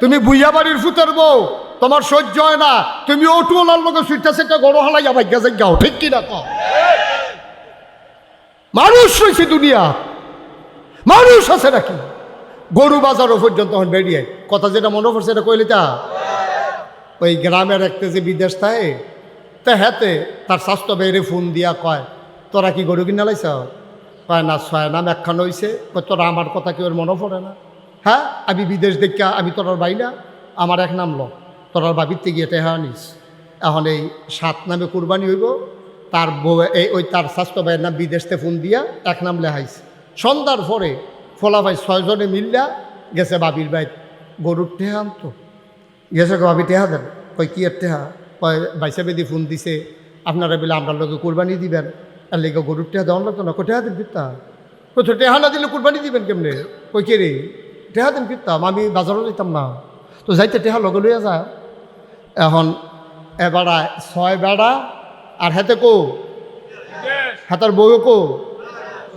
তুমি বুইয়া বাড়ির ফুতের বউ, তোমার সহ্য হয় না, তুমি অটুওয়ালার লোক সুইটা সেটা গড় হালাইয়া ভাগ্যা যাও, ঠিক কিনা কও? মানুষ রয়েছে দুনিয়া, মানুষ আছে নাকি? গরু বাজারও পর্যন্ত এখন বেরিয়ে কথা যেটা মনে পড়ছে এটা কইলে তা ওই গ্রামের একটা যে বিদেশ থাকে তা হাতে তার স্বাস্থ্য বেড়ে ফোন দিয়া কয়, তোরা কি গরু কিনা লাইছ? কয় না, ছয় নাম একখান হয়েছে। তোরা আমার কথা কেউ মনে পড়ে না? হ্যাঁ, আমি বিদেশ দেখা আমি তোরার বাই না, আমার এক নাম ল, তোরার বাবিতে গিয়ে টেহা নিস। এখন এই 7 নামে কুরবানি হইব, তার বউ এই ওই তার স্বাস্থ্য ভাইয়ের নাম বিদেশতে ফোন দিয়া এক নাম লেহাইছে। সন্ধ্যার পরে ফলা ভাই 6 জনে মিল্লা গেছে বাবির বাইর, গরুর টেহা আনতো। গেছে বাবি টেহা দেন, কই কি এর টেহা? কয় বাইসা বেদি ফোন দিছে আপনারা বলে আপনার লোকে কুরবানি দিবেন, আর লেগে গরুর টেহা দেওয়ান লাগতো না। কই টেহা দেন ফিরতাম? কই তো টেহা না দিলে কুরবানি দিবেন কেমনে? কই কে রে টেহা দেন ফিরতাম, আমি বাজারও যেতাম না। তো যাইতে টেহা লগে লইয়া যায়। এখন এবারা 6 বেড়া আর হাতে কো হাতার বউ কো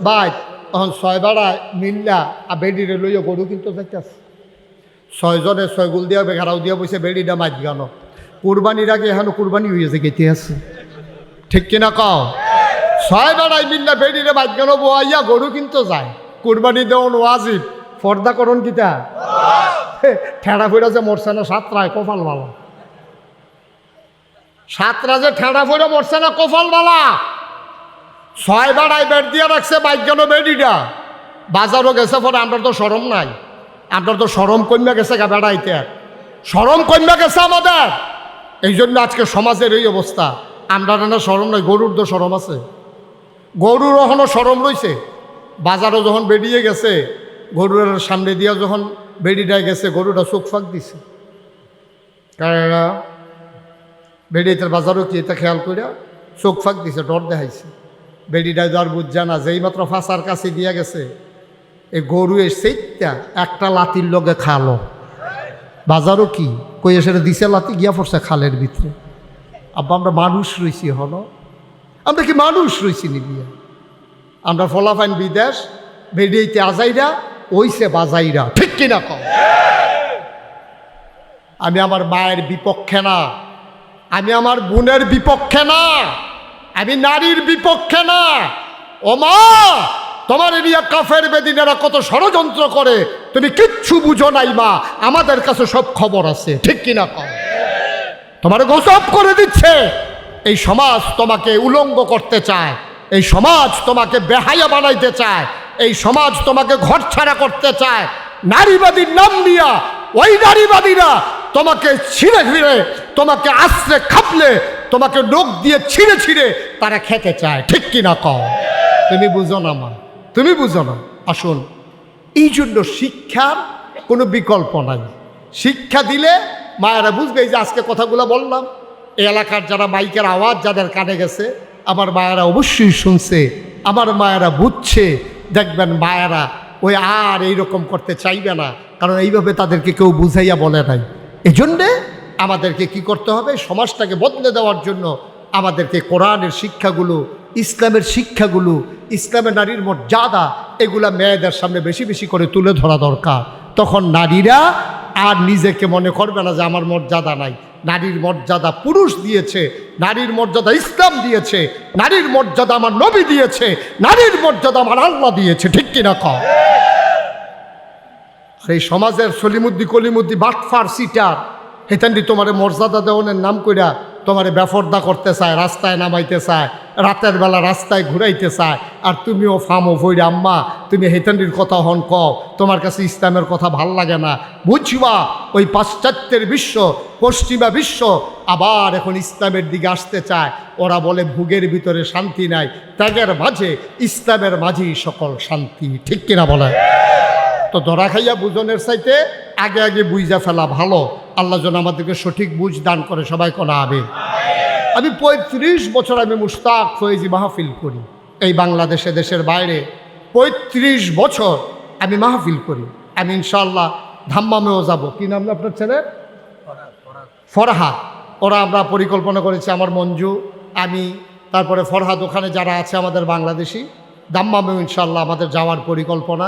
বাইক। এখন 6 বেড়া মিল্লা আর বেডিরে লইয়া গরু কিন্তু যাইতেছে। 6 জনে 6 গুল দিয়া বেঘারাও দিয়া বসে বেডিটা মাছ গানো। কুরবানির আগে এখনো কুরবানি হয়েছে গেতে আছে, ঠিক কিনা কও? 6 বেড়াই মিল্লা বেডিরে মাছ গানো বোয়াইয়া গরু কিন্তু যায়। কুরবানি দেওয়ান ওয়াজিব, পর্দা করণ কিতা ঠেড়া ফেরা যে মরছে না 7টায় কপাল বালা। 7টা যে ঠেড়া ফেরা মরছে না কপাল বালা। 6 বেড়াই বেড দিয়া রাখছে বাইক গেল বেডিটা। বাজারও গেছে পরে আমরা তো সরম নাই, আপনার তো সরম কমে গেছে গা বেড়াইতে, সরম কমে গেছে আমাদের। এই জন্য আজকে সমাজের এই অবস্থা। আমরা না সরম নাই, গরুর তো সরম আছে, গরুর এখনও সরম রয়েছে। বাজারও যখন বেরিয়ে গেছে, গরুর সামনে দিয়া যখন বেডিটায় গেছে, গরুটা চোখ ফাঁক দিছে। কারণ বেডিটার বাজারও কি এটা খেয়াল করিয়া চোখ ফাঁক দিছে, ডর দেখাইছে। বেডিটায় যার বুঝছে না, যেই মাত্র ফাঁসার কাছে দিয়া গেছে, এই গরু এর সেইটা একটা লাতির লগে খালো। বাজারও কি কই এসে দিছে লাতি গিয়া পড়ছে খালের ভিতরে। আব্বা আমরা মানুষ রয়েছি, হলো আমরা কি মানুষ রয়েছি নিবিয়া? আমরা ফলাফাইন বিদেশ বেরিয়েতে আজাইরা ওইসে বাজাইরা, ঠিক কিনা কম? আমি আমার মায়ের বিপক্ষে না, আমি আমার বোনের বিপক্ষে না, আমি নারীর বিপক্ষে না। ও মা, তোমার এরিয়া কাফের বেদিনেরা কত ষড়যন্ত্র করে তুমি কিচ্ছু বুঝো নাই মা, আমাদের কাছে সব খবর আছে, ঠিক কিনা কম? তোমার গজব করে দিচ্ছে। এই সমাজ তোমাকে উলঙ্গ করতে চায়, এই সমাজ তোমাকে বেহায়া বানাইতে চায়, এই সমাজ তোমাকে ঘর ছাড়া করতে চায়। নারীবাদীর নাম দিয়া ওই নারীবাদীরা তোমাকে ছিঁড়ে ফিরে, তোমাকে আশ্রে খাপলে, তোমাকে নখ দিয়ে ছিঁড়ে ছিঁড়ে তারা খেতে চায়, ঠিক কিনা কও? তুমি বুঝো না মা, তুমি বুঝো না। আসুন, এই জন্য শিক্ষার কোনো বিকল্প নাই। শিক্ষা দিলে মায়েরা বুঝবে। এই যে আজকে কথাগুলো বললাম, এই এলাকার যারা মাইকের আওয়াজ যাদের কানে গেছে, আমার মায়েরা অবশ্যই শুনছে, আমার মায়েরা বুঝছে। দেখবেন মায়েরা ওই আর এইরকম করতে চাইবে না, কারণ এইভাবে তাদেরকে কেউ বুঝাইয়া বলে নাই। এই জন্যে আমাদেরকে কি করতে হবে? সমাজটাকে বদলে দেওয়ার জন্য আমাদেরকে কোরআনের শিক্ষাগুলো, ইসলামের শিক্ষাগুলো, ইসলামের নারীর মর্যাদা, এগুলা মেয়েদের সামনে বেশি বেশি করে তুলে ধরা দরকার। তখন নারীরা আর নিজেকে মনে করবে না যে আমার মর্যাদা নাই। নারীর মর্যাদা পুরুষ দিয়েছে, নারীর মর্যাদা ইসলাম দিয়েছে, নারীর মর্যাদা আমার নবী দিয়েছে, নারীর মর্যাদা আমার আল্লাহ দিয়েছে। ঠিক কিনা কও? আর এই সমাজের সলিমুদ্দি কলিমুদ্দি বাটফার সিটার হেতান্ডি তোমারে মর্যাদা দেওয়ানের নাম কইরা তোমারে বেফর্দা করতে চায়, রাস্তায় নামাইতে চায়, রাতের বেলা রাস্তায় ঘুরাইতে চায়। আর তুমিও ফামো ভইরা আম্মা তুমি হেতান্ডির কথা হন কও, তোমার কাছে ইসলামের কথা ভাল লাগে না। বুঝবা ওই পাশ্চাত্যের বিশ্ব, পশ্চিমা বিশ্ব আবার এখন ইসলামের দিকে আসতে চায়। ওরা বলে ভোগের ভিতরে শান্তি নাই, ত্যাগের মাঝে ইসলামের মাঝেই সকল শান্তি। ঠিক কিনা বলে? তো ধরা খাইয়া বুঝনের চাইতে আগে আগে বুঝা ফেলা ভালো। আল্লাহ যেন আমাদেরকে সঠিক বুঝ দান করে। সবাই কোনা আবে। আমি 35 বছর আমি মুশতাক ফয়েজি মাহফিল করি এই বাংলাদেশে, দেশের বাইরে 35 বছর আমি মাহফিল করি। আমি ইনশাআল্লাহ ধাম্মামেও যাব। কি নাম না আপনার ছেলে? ফরহাদ। ওরা আমরা পরিকল্পনা করেছি, আমার মঞ্জু, আমি, তারপরে ফরহাদ, ওখানে যারা আছে আমাদের বাংলাদেশি, ধাম্মামেও ইনশাআল্লাহ আমাদের যাওয়ার পরিকল্পনা।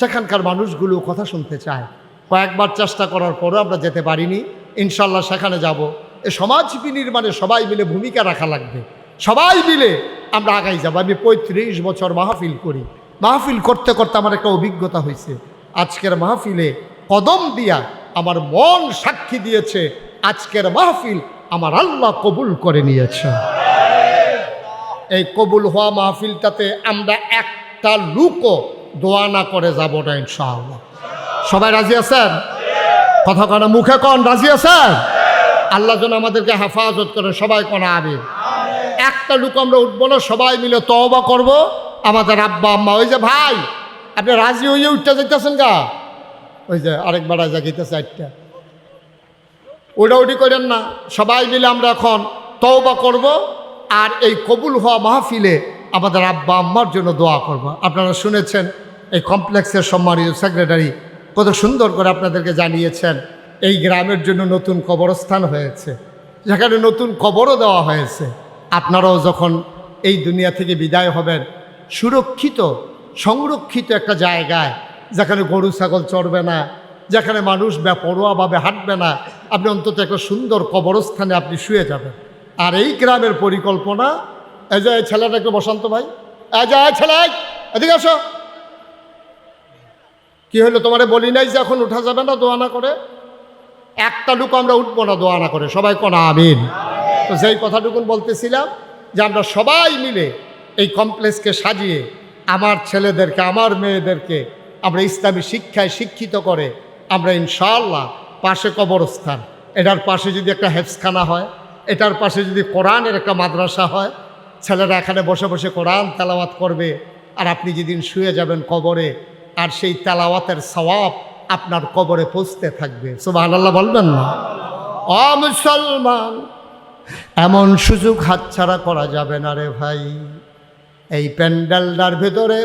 সেখানকার মানুষগুলো কথা শুনতে চায়। কয়েকবার চেষ্টা করার পরও আমরা যেতে পারিনি। ইনশাল্লাহ সেখানে যাব। এ সমাজ বিনির্মাণে সবাই মিলে ভূমিকা রাখা লাগবে, সবাই মিলে আমরা আগাই যাব। আমি 35 বছর মাহফিল করি। মাহফিল করতে করতে আমার একটা অভিজ্ঞতা হয়েছে। আজকের মাহফিলে কদম দিয়া আমার মন সাক্ষী দিয়েছে, আজকের মাহফিল আমার আল্লাহ কবুল করে নিয়েছে। এই কবুল হওয়া মাহফিলটাতে আমরা একটা লুকও দোয়া না করে যাব না ইনশাআল্লাহ। সবাই রাজি আছেন? কথা কন, মুখে কন রাজি আছেন? আল্লাহ যেন আমাদেরকে হেফাজত করে। সবাই কোন আমিন। একটা লুক আমরা উঠবো না, সবাই মিলে তওবা করব। আমাদের আব্বা আম্মা, ওই যে ভাই আপনি রাজি হইয়া উঠতে যাইতেছেন গা, ওই যে আরেকবার রাজা গেতেছে একটা, ওটা উঠি করেন না। সবাই মিলে আমরা এখন তওবা করব আর এই কবুল হওয়া মাহফিলে আমাদের আব্বা আম্মার জন্য দোয়া করব। আপনারা শুনেছেন এই কমপ্লেক্সের সম্মানিত সেক্রেটারি কত সুন্দর করে আপনাদেরকে জানিয়েছেন এই গ্রামের জন্য নতুন কবরস্থান হয়েছে, যেখানে নতুন কবরও দেওয়া হয়েছে। আপনারাও যখন এই দুনিয়া থেকে বিদায় হবেন, সুরক্ষিত সংরক্ষিত একটা জায়গায়, যেখানে গরু ছাগল চড়বে না, যেখানে মানুষ বেপরোয়াভাবে হাঁটবে না, আপনি অন্তত একটা সুন্দর কবরস্থানে আপনি শুয়ে যাবেন। আর এই গ্রামের পরিকল্পনা, এই যে ছেলেটা একটু বসন্ত ভাই, এই যে ছেলে এদিকে আসো। কি হলো তোমারে বলি নাই যে এখন উঠা যাবে না দোয়া না করে? একটা লুক আমরা উঠবো না দোয়া না করে। সবাই কোন আমিন। তো যেই কথাটুকুন বলতেছিলাম যে আমরা সবাই মিলে এই কমপ্লেক্সকে সাজিয়ে আমার ছেলেদেরকে, আমার মেয়েদেরকে আমরা ইসলামী শিক্ষায় শিক্ষিত করে আমরা ইনশাআল্লাহ, পাশে কবরস্থান, এটার পাশে যদি একটা হেফজখানা হয়, এটার পাশে যদি কোরআনের একটা মাদ্রাসা হয়, ছেলেরা এখানে বসে বসে কোরআন তেলাওয়াত করবে, আর আপনি যেদিন শুয়ে যাবেন কবরে, আর সেই তেলাওয়াতের সওয়াব আপনার কবরে পৌঁছতে থাকবে। সুবহানাল্লাহ বলবেন না? ও মুসলমান, এমন সুযোগ হাতছাড়া করা যাবে না রে ভাই। এই প্যান্ডেলটার ভেতরে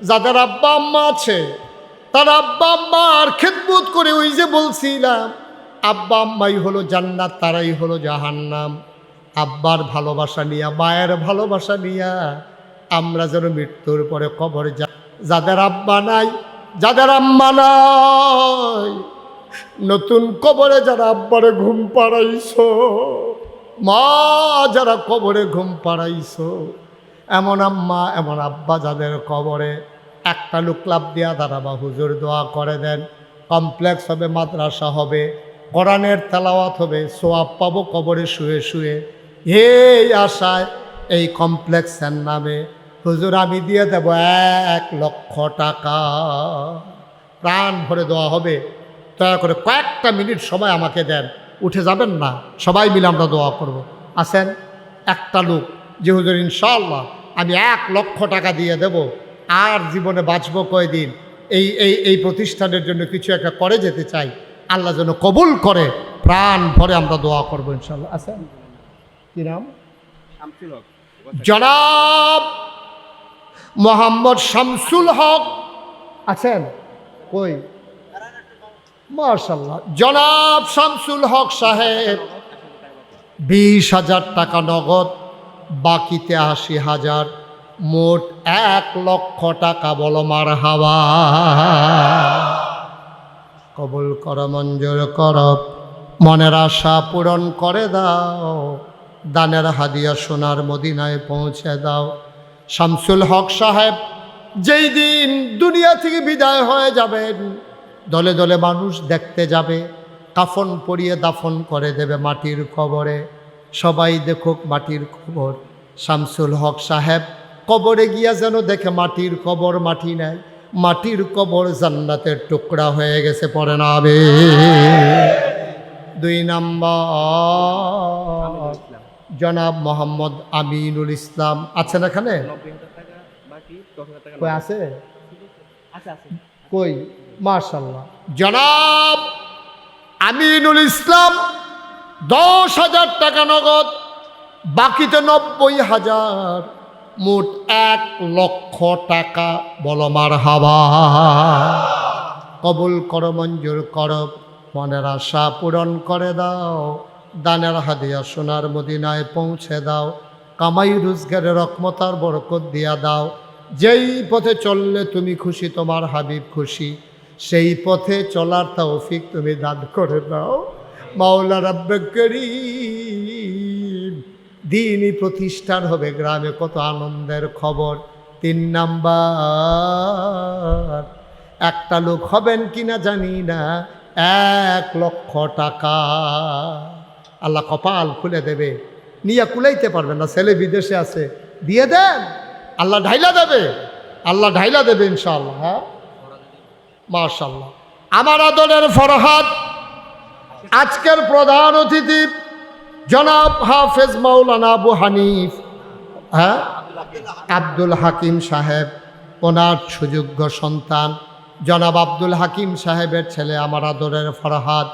যাদের আব্বা আম্মা আছে, তার আব্বা আম্মার খেদমত করে, ওই যে বলছিলাম আব্বা আম্মাই হলো জান্নাত, তারাই হলো জাহান্নাম। আব্বার ভালোবাসা নিয়া, মায়ের ভালোবাসা নিয়া আমরা যেন মৃত্যুর পরে কবরে যা। যাদের আব্বা নাই, যাদের আম্মা নাই, নতুন কবরে যারা আব্বারে ঘুম পাড়াইছো, মা যারা কবরে ঘুম পাড়াইছো, এমন আম্মা এমন আব্বা যাদের কবরে, একটা লোক লাভ দিয়া দাঁড়াবা, হুজুর দোয়া করে দেন, কমপ্লেক্স হবে, মাদ্রাসা হবে, কোরআনের তেলাওয়াত হবে, সোয়াব পাবো কবরে শুয়ে শুয়ে। এই আশায় এই কমপ্লেক্সের নামে হুজুর আমি দিয়ে দেব 1 লক্ষ টাকা, প্রাণ ভরে দেওয়া হবে। দয়া করে কয়েকটা মিনিট সময় আমাকে দেন, উঠে যাবেন না, সবাই মিলে আমরা দোয়া করব। আসেন একটা লোক যে হুজুর ইনশাআল্লাহ আমি 1 লক্ষ টাকা দিয়ে দেব, আর জীবনে বাঁচবো কয়দিন, এই এই এই প্রতিষ্ঠানের জন্য কিছু একটা করে যেতে চাই, আল্লাহ যেন কবুল করে, প্রাণ ভরে আমরা দোয়া করবো ইনশাআল্লাহ। আসেন, কি নাম? জনাব মোহাম্মদ শামসুল হক আছেন? কই? মাশাআল্লাহ, জনাব শামসুল হক সাহেব 20,000 টাকা নগদ, বাকিতে 80,000, মোট 1 লক্ষ টাকা। বলো মারহাবা। কবুল কর, মঞ্জুর কর, মনের আশা পূরণ করে দাও, দানের হাদিয়া সোনার মদিনায় পৌঁছে দাও। শামসুল হক সাহেব যেই দিন দুনিয়া থেকে বিদায় হয়ে যাবেন, দলে দলে মানুষ দেখতে যাবে, কাফন পরিয়ে দাফন করে দেবে মাটির কবরে। সবাই দেখুক মাটির কবর। শামসুল হক সাহেব কবরে গিয়া যেন দেখে মাটির কবর মাটি নেয়, মাটির কবর জান্নাতের টুকরা হয়ে গেছে। পড়ে না হবে। 2 নম্বর জনাব মোহাম্মদ আমিনুল ইসলাম আছেন এখানে? কই আছে? কই? মাশাআল্লাহ। জনাব আমিনুল ইসলাম 10,000 টাকা নগদ, বাকিতে 90,000, মোট 1 লক্ষ টাকা। বলো মারহাবা। কবুল করো, মঞ্জুর করো, মনের আশা পূরণ করে দাও, দানের হাদিয়া সোনার মদিনায় পৌঁছে দাও, কামাই রোজগারের রহমতার বরকত দিয়া দাও। যেই পথে চললে তুমি খুশি, তোমার হাবিব খুশি, সেই পথে চলার তৌফিক তুমি দান করে দাও। মাওলা রাব্বে করিম, দ্বীনি প্রতিষ্ঠান হবে গ্রামে, কত আনন্দের খবর। 3 নাম্বার, একটা লোক হবেন কিনা জানি না, 1 লক্ষ টাকা আল্লাহ কপাল খুলে দেবে, নিয়ে কুলাইতে পারবেন না, ছেলে বিদেশে আছে, দিয়ে দেন, আল্লাহ ঢাইলা দেবে, আল্লাহ ঢাইলা দেবে ইনশাআল্লাহ। হ্যাঁ, মাশাআল্লাহ। আমার আদরের ফরহাদ আজকের প্রধান অতিথি জনাব হাফেজ মাওলানা আবু হানিফ, হ্যাঁ, আব্দুল হাকিম সাহেব, ওনার সুযোগ্য সন্তান জনাব আব্দুল হাকিম সাহেবের ছেলে আমার আদরের ফরহাদ।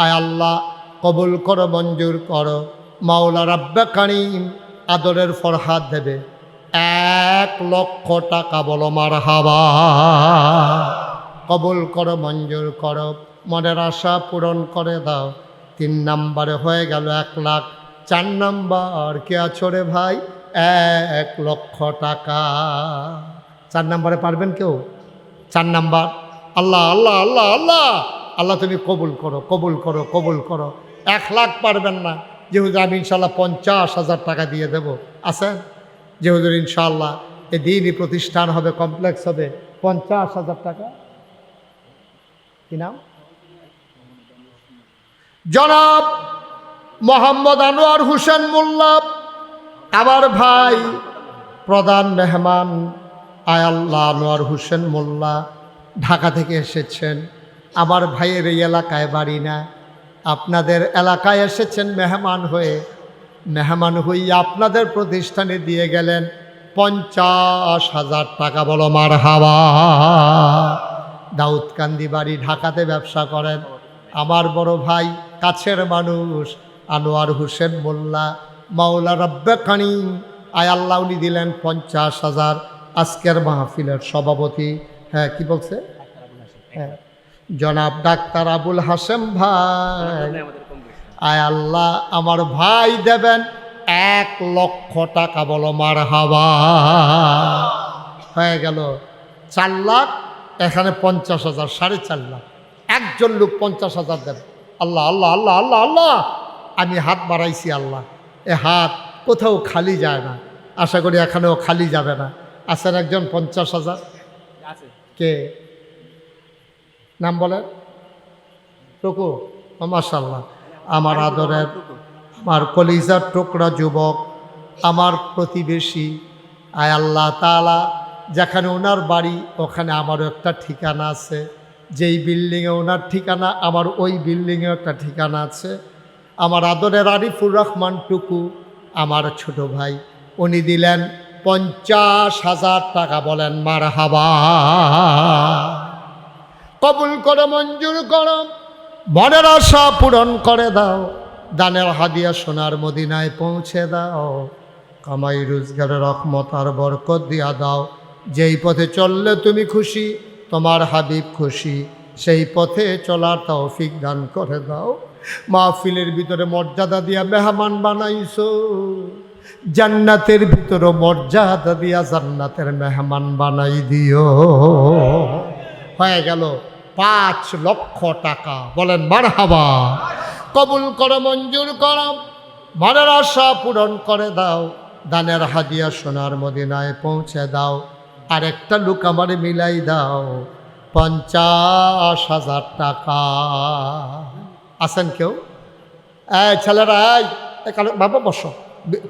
আয় আল্লাহ কবুল করো, মঞ্জুর করো। মাওলা রাব্বে কারিম আদরের ফরহাদ দেবে 1 লক্ষ টাকা। বলো মারহাবা। কবুল করো, মঞ্জুর করো, মনের আশা পূরণ করে দাও। 3 নম্বরে হয়ে গেল 1 লাখ। 4 নম্বর কে আছো রে ভাই? 1 লক্ষ টাকা। 4 নম্বরে পারবেন কেউ? 4 নম্বর। আল্লাহ আল্লাহ আল্লাহ আল্লাহ আল্লাহ, তুমি কবুল করো, কবুল করো, কবুল করো। 1 লাখ পারবেন না, যে হুজুর আমি ইনশাল্লাহ 50,000 টাকা দিয়ে দেব। আছেন? যে হুজুর ইনশাআল্লাহ এই দ্বীনি প্রতিষ্ঠান হবে, কমপ্লেক্স হবে, 50,000 টাকা। কি নাম? জনাব মোহাম্মদ আনোয়ার হোসেন মোল্লা, আমার ভাই, প্রধান মেহমান। আয় আল্লাহ, আনোয়ার হোসেন মোল্লা ঢাকা থেকে এসেছেন। আমার ভাইয়ের এই এলাকায় বাড়ি না, আপনাদের এলাকায় এসেছেন মেহমান হয়ে। মেহমান হইয়া আপনাদের প্রতিষ্ঠানে দিয়ে গেলেন 50,000 টাকা। বলো মারহাবা। দাউদকান্দি বাড়ি, ঢাকাতে ব্যবসা করেন। আমার বড় ভাই, কাছের মানুষ আনোয়ার হোসেন মোল্লা, মাওলা রাব্বে কারিম আয় আল্লাহ উনি দিলেন 50,000। আজকের মাহফিলের সভাপতি, হ্যাঁ কি বলছে? হ্যাঁ, জনাব ডাক্তার আবুল হাসেম ভাই। আয় আল্লাহ আমার ভাই দেবেন 1 লক্ষ টাকা। বলো মারহাবা। হয়ে গেল 4 লাখ, এখানে 50,000, 4.5 লাখ। একজন লোক 50,000 দেবে। আল্লাহ আল্লাহ আল্লাহ আল্লাহ আল্লাহ, আমি হাত বাড়াইছি আল্লাহ, এ হাত কোথাও খালি যায় না, আশা করি এখানেও খালি যাবে না। আছেন একজন 50,000? কে? নাম বলেন। টুকু? মাশাআল্লাহ। আমার আদরের, আমার কলিজার টুকরা যুবক, আমার প্রতিবেশী। আয় আল্লাহ তাআলা, যেখানে ওনার বাড়ি ওখানে আমারও একটা ঠিকানা আছে, যেই বিল্ডিংয়ে ওনার ঠিকানা আমার ওই বিল্ডিংয়ে একটা ঠিকানা আছে। আমার আদরের আরিফুর রহমান টুকু, আমার ছোট ভাই, উনি দিলেন 50,000 টাকা। বলেন মারহাবা। কবুল করো, মঞ্জুর করো, মনের আশা পূরণ করে দাও, দানের হাদিয়া সোনার মদিনায় পৌঁছে দাও, কামাই রোজগারের রহমত আর বরকত দিয়া দাও। যেই পথে চললে তুমি খুশি, তোমার হাবিব খুশি, সেই পথে চলার তৌফিক দান করে দাও। মাহফিলের ভিতরে মর্যাদা দিয়া মেহমান বানাইছো, জান্নাতের ভিতরে মর্যাদা দিয়া জান্নাতের মেহমান বানাই দিও। হয়ে গেল 5 লক্ষ টাকা। বলেন মারহাবা। কবুল করো, মঞ্জুর করো, মনের আশা পূরণ করে দাও, দানের হাদিয়া সোনার মদিনায় পৌঁছে দাও। আর একটা লোক আমার মিলাই দাও 50,000 টাকা। আছেন কেউ? ছেলেরা বাবা বসো,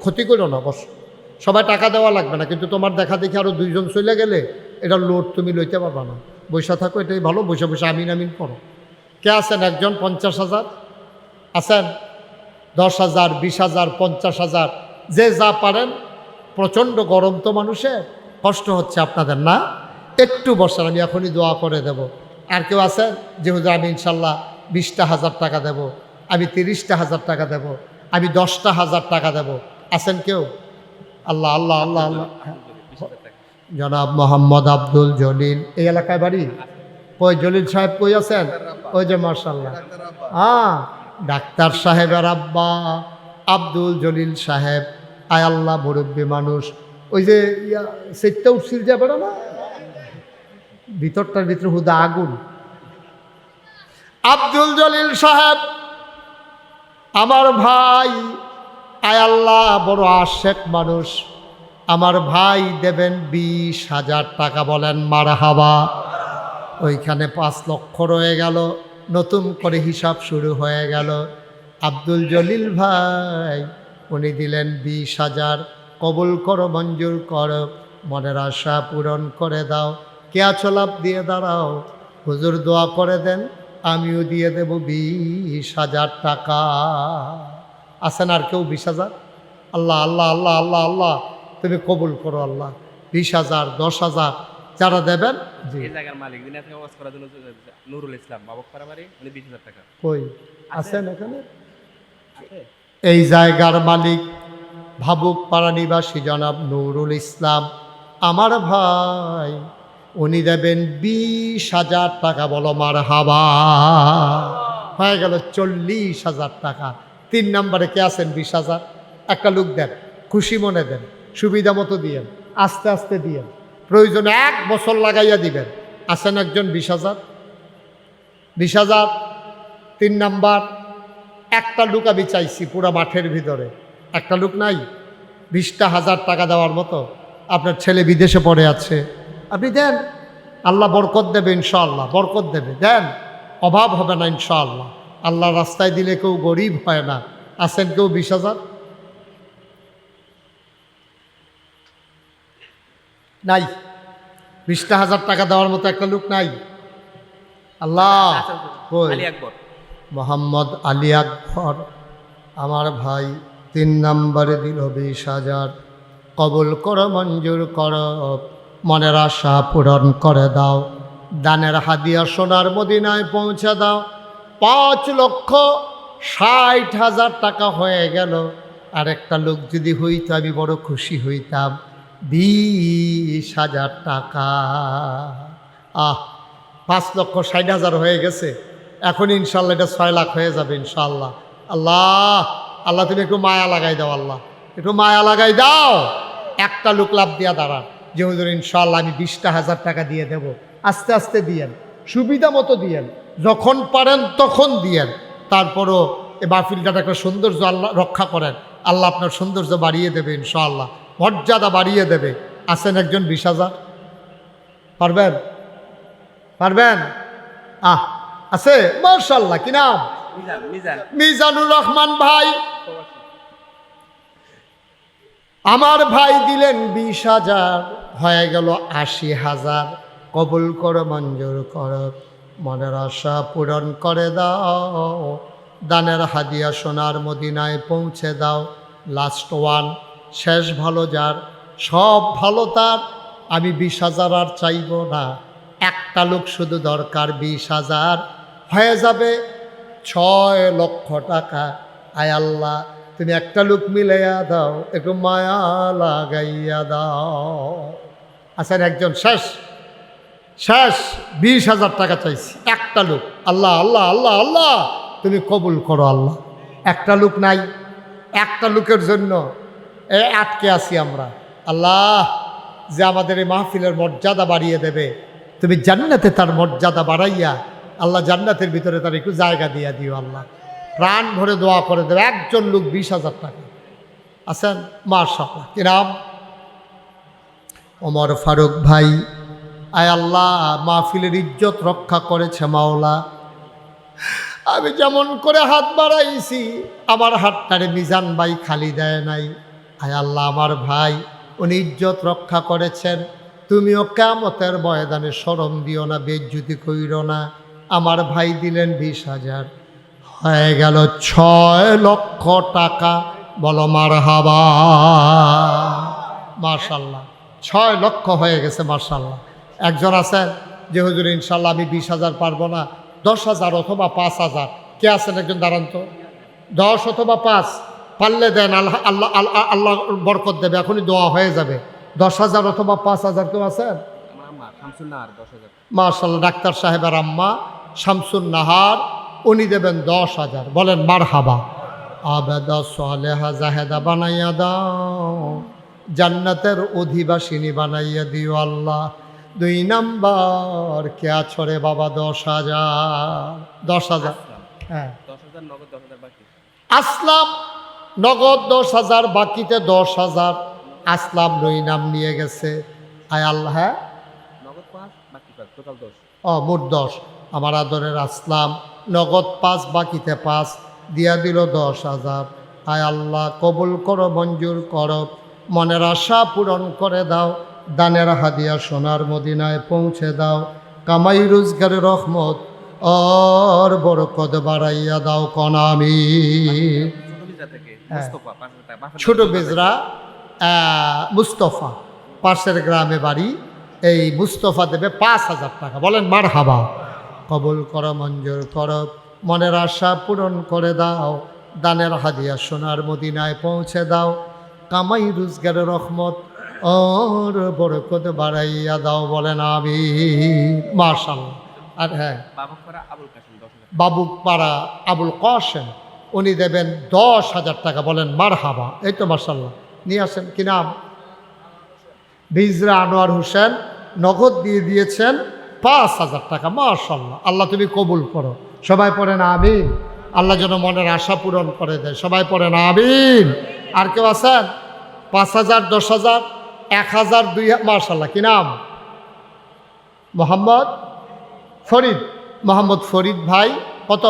ক্ষতি করো না, বসো। সবাই টাকা দেওয়া লাগবে না, কিন্তু তোমার দেখা দেখি আরও 2 জন চলে গেলে এটা লোড তুমি লইতে পারবা না। বৈশা থাকো, এটাই ভালো। বসে বসে আমিন আমিন করো। কে আছেন? একজন 50,000 আছেন? 10,000, 20,000, 50,000, যে যা পারেন। প্রচণ্ড গরম তো, মানুষের কষ্ট হচ্ছে আপনাদের না? একটু বসেন, আমি এখনই দোয়া করে দেব। আর কেউ আছেন যে হুজুর আমি ইনশাল্লাহ 20,000 টাকা দেব, আমি 30,000 টাকা দেব, আমি 10,000 টাকা দেব? আছেন কেউ? আল্লাহ আল্লাহ আল্লাহ আল্লাহ। জনাব মোহাম্মদ আব্দুল জলিল, এই এলাকায় বাড়ি? কই জলিল সাহেব কই আছেন? ওই যে মার্শাল্লাহ, ডাক্তার সাহেবের আব্বা আব্দুল জলিল সাহেব। আয় আল্লাহ, মুরব্বী মানুষ। ওই যে সেটটা উঠছিল যাবে না, ভিতরটার ভিতরে হুদা আগুন। আব্দুল জলিল সাহেব আমার ভাই। আয় আল্লাহ, বড় আশেক মানুষ। আমার ভাই দেবেন 20,000 টাকা। বলেন মারহাবা। ওইখানে 5 লক্ষ রয়ে গেল, নতুন করে হিসাব শুরু হয়ে গেল। আব্দুল জলিল ভাই উনি দিলেন 20,000। কবুল করো, মঞ্জুর করো, মনের আশা পূরণ করে দাও। কে আছো? লাভ দিয়ে দাঁড়াও, হুজুর দোয়া করে দেন, আমিও দিয়ে দেব 20,000 টাকা। আছেন আর কেউ? 20,000? আল্লাহ আল্লাহ আল্লাহ আল্লাহ আল্লাহ, তুমি কবুল করো আল্লাহ। 20,000, 10,000 যারা দেবেন। এই জায়গার মালিক যিনি আজকে ওয়াজ করার জন্য নুরুল ইসলাম বাবকপাড়া বাড়ি, উনি 20,000 টাকা। কই আছেন এখানে? এই জায়গার মালিক ভাবুকপাড়া নিবাসী জনাব নুরুল ইসলাম আমার ভাই, উনি দেবেন 20,000 টাকা। বলো মারহাবা। হয়ে গেল 40,000 টাকা। 3 নম্বরে কে আছেন? 20,000 একটা লোক দেন, খুশি মনে দেন, সুবিধা মতো দিয়েন, আস্তে আস্তে দিয়েন, প্রয়োজনে 1 বছর লাগাইয়া দিবেন। আছেন একজন? 20,000। 20,000। 3 নাম্বার, একটা লোক আমি চাইছি পুরা মাঠের ভিতরে। একটা লোক নাই? 20,000 টাকা দেওয়ার মতো। আপনার ছেলে বিদেশে পড়ে আছে, আপনি দেন, আল্লাহ বরকত দেবে ইনশাআল্লাহ, বরকত দেবে। দেন, অভাব হবে না ইনশাআল্লাহ। আল্লাহ রাস্তায় দিলে কেউ গরিব হয় না। আছেন কেউ? 20,000 নাই? 20,000 টাকা দেওয়ার মতো একটা লোক নাই? আল্লাহ। আলী আকবর, মোহাম্মদ আলী আকবর আমার ভাই 3 নম্বরে দিল 20,000। কবুল করো, মঞ্জুর করো, মনের আশা পূরণ করে দাও, দানের হাদিয়া সোনার মদিনায় পৌঁছে দাও। 5,60,000 টাকা হয়ে গেল। আর একটা লোক যদি হইতো আমি বড় খুশি হইতাম। 20,000 টাকা। 5,60,000 হয়ে গেছে। এখন ইনশাল্লাহ এটা 6 লাখ হয়ে যাবে ইনশাল্লাহ। আল্লাহ আল্লাহ, তুমি একটু মায়া লাগাই দাও আল্লাহ, একটু মায়া লাগাই দাও। একটা লোক লাভ দিয়া দাঁড়ান যে হুজুর ইনশাল্লাহ আমি 20,000 টাকা দিয়ে দেব। আস্তে আস্তে দিয়েন, সুবিধা মতো দিয়েন, যখন পারেন তখন দিয়েন। তারপরও এ মাহফিলটা একটা সৌন্দর্য আল্লাহ রক্ষা করেন। আল্লাহ আপনার সৌন্দর্য বাড়িয়ে দেবে ইনশাআল্লাহ, মর্যাদা বাড়িয়ে দেবে। আছেন একজন? 20,000 পারবেন? পারবেন? আছে মাশাআল্লাহ। কি নাম? মিজানুর রহমান ভাই আমার ভাই দিলেন 20,000। হয়ে গেল 80,000। কবুল করো, মঞ্জুর করো, মনের আশা পূরণ করে দাও, দানের হাদিয়া সোনার মদিনায় পৌঁছে দাও। লাস্ট ওয়ান, শেষ ভালো যার, সব ভালো তার। আমি 20,000 আর চাইব না, একটা লোক শুধু দরকার। 20,000 হয়ে যাবে 6 লক্ষ টাকা। আয় আল্লাহ, তুমি একটা লোক মিলাইয়া দাও, একটু মায়া লাগাইয়া দাও। আছেন একজন? শেষ শেষ 20,000 টাকা চাইছি, একটা লোক। আল্লাহ আল্লাহ আল্লাহ আল্লাহ, তুমি কবুল করো আল্লাহ। একটা লোক নাই, একটা লোকের জন্য আটকে আছি আমরা। আল্লাহ, যে আমাদের এই মাহফিলের মর্যাদা বাড়িয়ে দেবে, তুমি জান্নাতে তার মর্যাদা বাড়াইয়া আল্লাহ জান্নাতের ভিতরে তার একটু জায়গা দিয়ে দিও আল্লাহ। প্রাণ ভরে দোয়া করে দেবে। একজন লোক 20,000 টাকা আছেন, মাশাআল্লাহ। কি নাম? ওমর ফারুক ভাই। আয় আল্লাহ, মাহফিলের ইজ্জত রক্ষা করেছে মাওলা। আমি যেমন করে হাত বাড়াইছি, আমার হাতটারে মিজান ভাই খালি দেয় নাই। আয় আল্লাহ, আমার ভাই উনি ইজ্জত রক্ষা করেছেন। তুমিও কিয়ামতের ময়দানে শরম দিও না, বেইজ্জতি কইরো না। আমার ভাই দিলেন 20,000, হয়ে গেল 6 লক্ষ টাকা। বলো মারহাবা। মাশাআল্লাহ, 6 লক্ষ হয়ে গেছে মাশাআল্লাহ। একজন আছেন যে হুজুর ইনশাল্লাহ আমি 20,000 পারবো না, 10,000 অথবা 5,000। কে আছেন? একজন দাঁড়ান তো। 10 অথবা 5 পারলে দেন, আল্লাহ আল্লাহ আল্লাহ আল্লাহ বরকত দেবে, এখনই দোয়া হয়ে যাবে। 10,000 অথবা 5,000 কেউ আছেন? আমার আম্মা শামসুন নাহার 10,000। মাশাআল্লাহ, ডাক্তার সাহেবের আম্মা শামসুন নাহার, উনি দেবেন 10,000। বলেন মারহাবা। আবেদা সালেহা জাহেদা বানাইয়া দাও, জান্নাতের অধিবাসিনী বানাইয়া দিও আল্লাহ। 2 নাম্বার কে আছরে বাবা? 10,000। 10,000, হ্যাঁ 10,000 নগদ, 10,000 বাকি। আসলাম নগদ 10,000, বাকিতে 10,000। আসলাম 2 নাম নিয়ে গেছে। আয় আল্লাহ, হ্যাঁ নগদ 5 বাকি 5, টোটাল 10। মোট 10। আমার আদরের আসলাম নগদ 5, বাকিতে 5 দিয়া দিল 10,000। আয় আল্লাহ, কবুল করো, মঞ্জুর করো, মনের আশা পূরণ করে দাও। দানের হাদিয়া সোনার মদিনায় পৌঁছে দাও। কামাই রোজগারের রহমত আর বরকত বাড়াইয়া দাও। কোন আমি ছোট বিজা থেকে মুস্তাফা 5,000 টাকা। ছোট বেজরা মুস্তফা, পাশের গ্রামে বাড়ি। এই মুস্তফা দেবে 5,000 টাকা। বলেন মারহাবা। কবুল করো, মঞ্জুর করো, মনের আশা পূরণ করে দাও। দানের হাদিয়া সোনার মদিনায় পৌঁছে দাও। কামাই রোজগারের রহমত আর বরকত বাড়াইয়া দাও। বলেন আমিন। মাশাআল্লাহ। আর হ্যাঁ, বাবুপাড়া আবুল কাসেম 10,000। বাবুপাড়া আবুল কাসেম, উনি দেবেন 10,000 টাকা। বলেন মারহাবা। এই তো মাশাআল্লাহ, নিয়ে আসেন। কি নাম? বিজরা আনোয়ার হোসেন, নগদ দিয়ে দিয়েছেন 5,000 টাকা। মাশাআল্লাহ, আল্লাহ তুমি কবুল করো। সবাই পড়েন আমিন। আল্লাহ যেন মনের আশা পূরণ করে দেয়। সবাই পড়েন আমিন। আর কেউ আছেন? 5,000, 10,000, 1,000, 2,000। মাশাআল্লাহ। কি নাম? মোহাম্মদ ফরিদ। মোহাম্মদ ফরিদ ভাই কত?